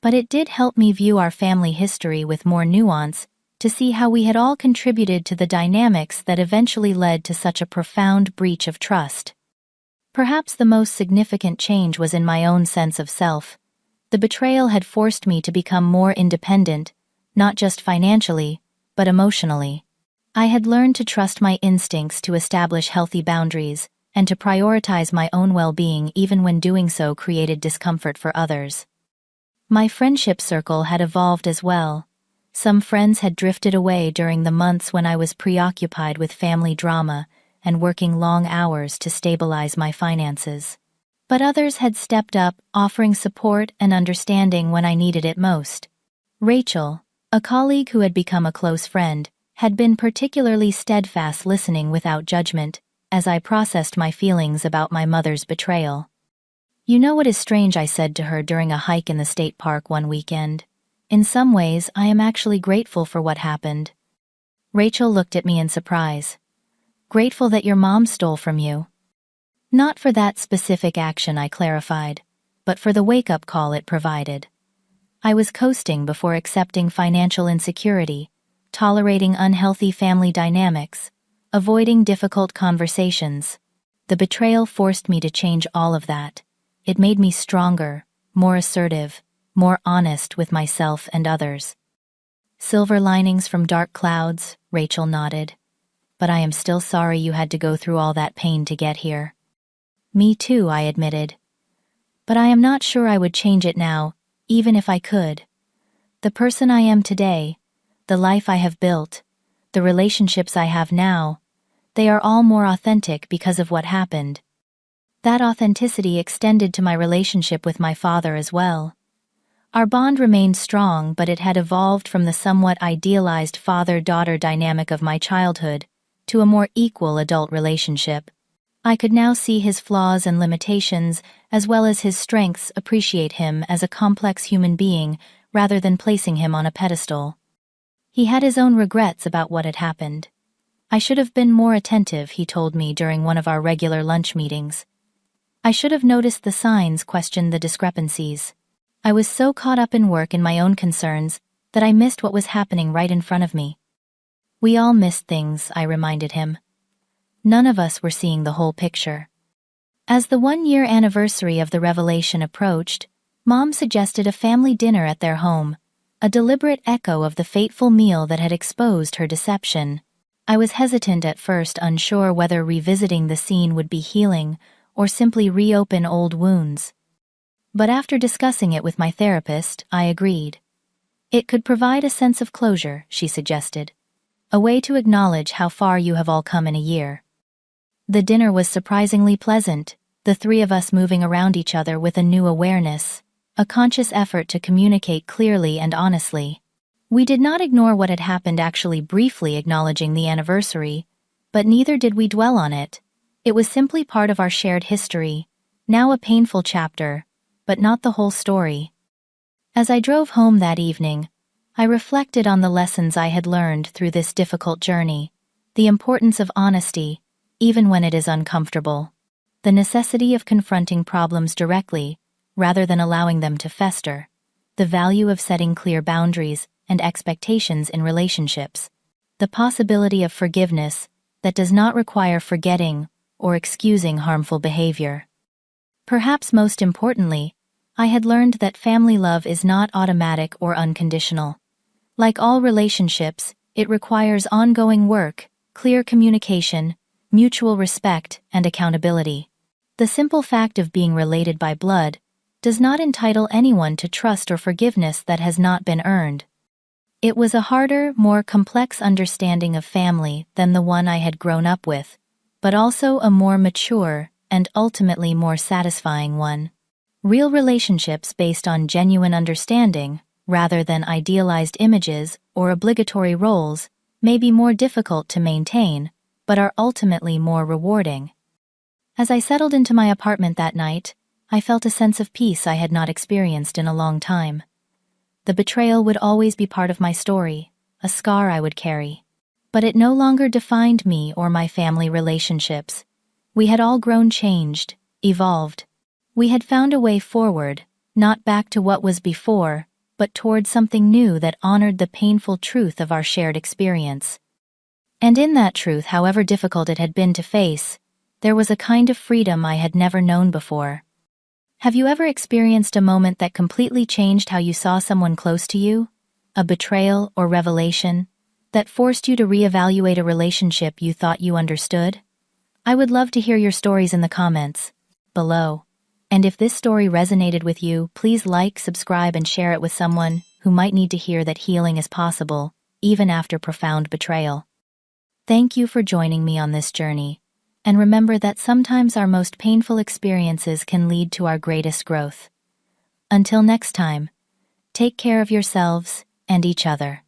but it did help me view our family history with more nuance, to see how we had all contributed to the dynamics that eventually led to such a profound breach of trust. Perhaps the most significant change was in my own sense of self. The betrayal had forced me to become more independent, not just financially, but emotionally. I had learned to trust my instincts, to establish healthy boundaries, and to prioritize my own well-being even when doing so created discomfort for others. My friendship circle had evolved as well. Some friends had drifted away during the months when I was preoccupied with family drama and working long hours to stabilize my finances. But others had stepped up, offering support and understanding when I needed it most. Rachel, a colleague who had become a close friend, had been particularly steadfast, listening without judgment as I processed my feelings about my mother's betrayal. "You know what is strange," I said to her during a hike in the state park one weekend. "In some ways, I am actually grateful for what happened." Rachel looked at me in surprise. "Grateful that your mom stole from you?" "Not for that specific action," I clarified, "but for the wake-up call it provided." I was coasting before accepting financial insecurity, tolerating unhealthy family dynamics, avoiding difficult conversations. The betrayal forced me to change all of that. It made me stronger, more assertive, more honest with myself and others. "Silver linings from dark clouds," Rachel nodded. "But I am still sorry you had to go through all that pain to get here." "Me too," I admitted. "But I am not sure I would change it now, even if I could. The person I am today, the life I have built, the relationships I have now, they are all more authentic because of what happened." That authenticity extended to my relationship with my father as well. Our bond remained strong, but it had evolved from the somewhat idealized father-daughter dynamic of my childhood to a more equal adult relationship. I could now see his flaws and limitations, as well as his strengths, appreciate him as a complex human being rather than placing him on a pedestal. He had his own regrets about what had happened. "I should have been more attentive," he told me during one of our regular lunch meetings. "I should have noticed the signs," questioned the discrepancies. "I was so caught up in work and my own concerns that I missed what was happening right in front of me." "We all missed things," I reminded him. None of us were seeing the whole picture. As the 1-year anniversary of the revelation approached, Mom suggested a family dinner at their home, a deliberate echo of the fateful meal that had exposed her deception. I was hesitant at first, unsure whether revisiting the scene would be healing or simply reopen old wounds. But after discussing it with my therapist, I agreed. "It could provide a sense of closure," she suggested. "A way to acknowledge how far you have all come in a year." The dinner was surprisingly pleasant, the three of us moving around each other with a new awareness, a conscious effort to communicate clearly and honestly. We did not ignore what had happened, actually briefly acknowledging the anniversary, but neither did we dwell on it. It was simply part of our shared history, now a painful chapter, but not the whole story. As I drove home that evening, I reflected on the lessons I had learned through this difficult journey, the importance of honesty, even when it is uncomfortable, the necessity of confronting problems directly, rather than allowing them to fester, the value of setting clear boundaries and expectations in relationships, the possibility of forgiveness that does not require forgetting or excusing harmful behavior. Perhaps most importantly, I had learned that family love is not automatic or unconditional. Like all relationships, it requires ongoing work, clear communication, mutual respect, and accountability. The simple fact of being related by blood does not entitle anyone to trust or forgiveness that has not been earned. It was a harder, more complex understanding of family than the one I had grown up with, but also a more mature and ultimately more satisfying one. Real relationships based on genuine understanding, rather than idealized images or obligatory roles, may be more difficult to maintain, but are ultimately more rewarding. As I settled into my apartment that night, I felt a sense of peace I had not experienced in a long time. The betrayal would always be part of my story, a scar I would carry. But it no longer defined me or my family relationships. We had all grown, changed, evolved. We had found a way forward, not back to what was before, but toward something new that honored the painful truth of our shared experience. And in that truth, however difficult it had been to face, there was a kind of freedom I had never known before. Have you ever experienced a moment that completely changed how you saw someone close to you? A betrayal or revelation that forced you to reevaluate a relationship you thought you understood? I would love to hear your stories in the comments below. And if this story resonated with you, please like, subscribe, and share it with someone who might need to hear that healing is possible, even after profound betrayal. Thank you for joining me on this journey, and remember that sometimes our most painful experiences can lead to our greatest growth. Until next time, take care of yourselves and each other.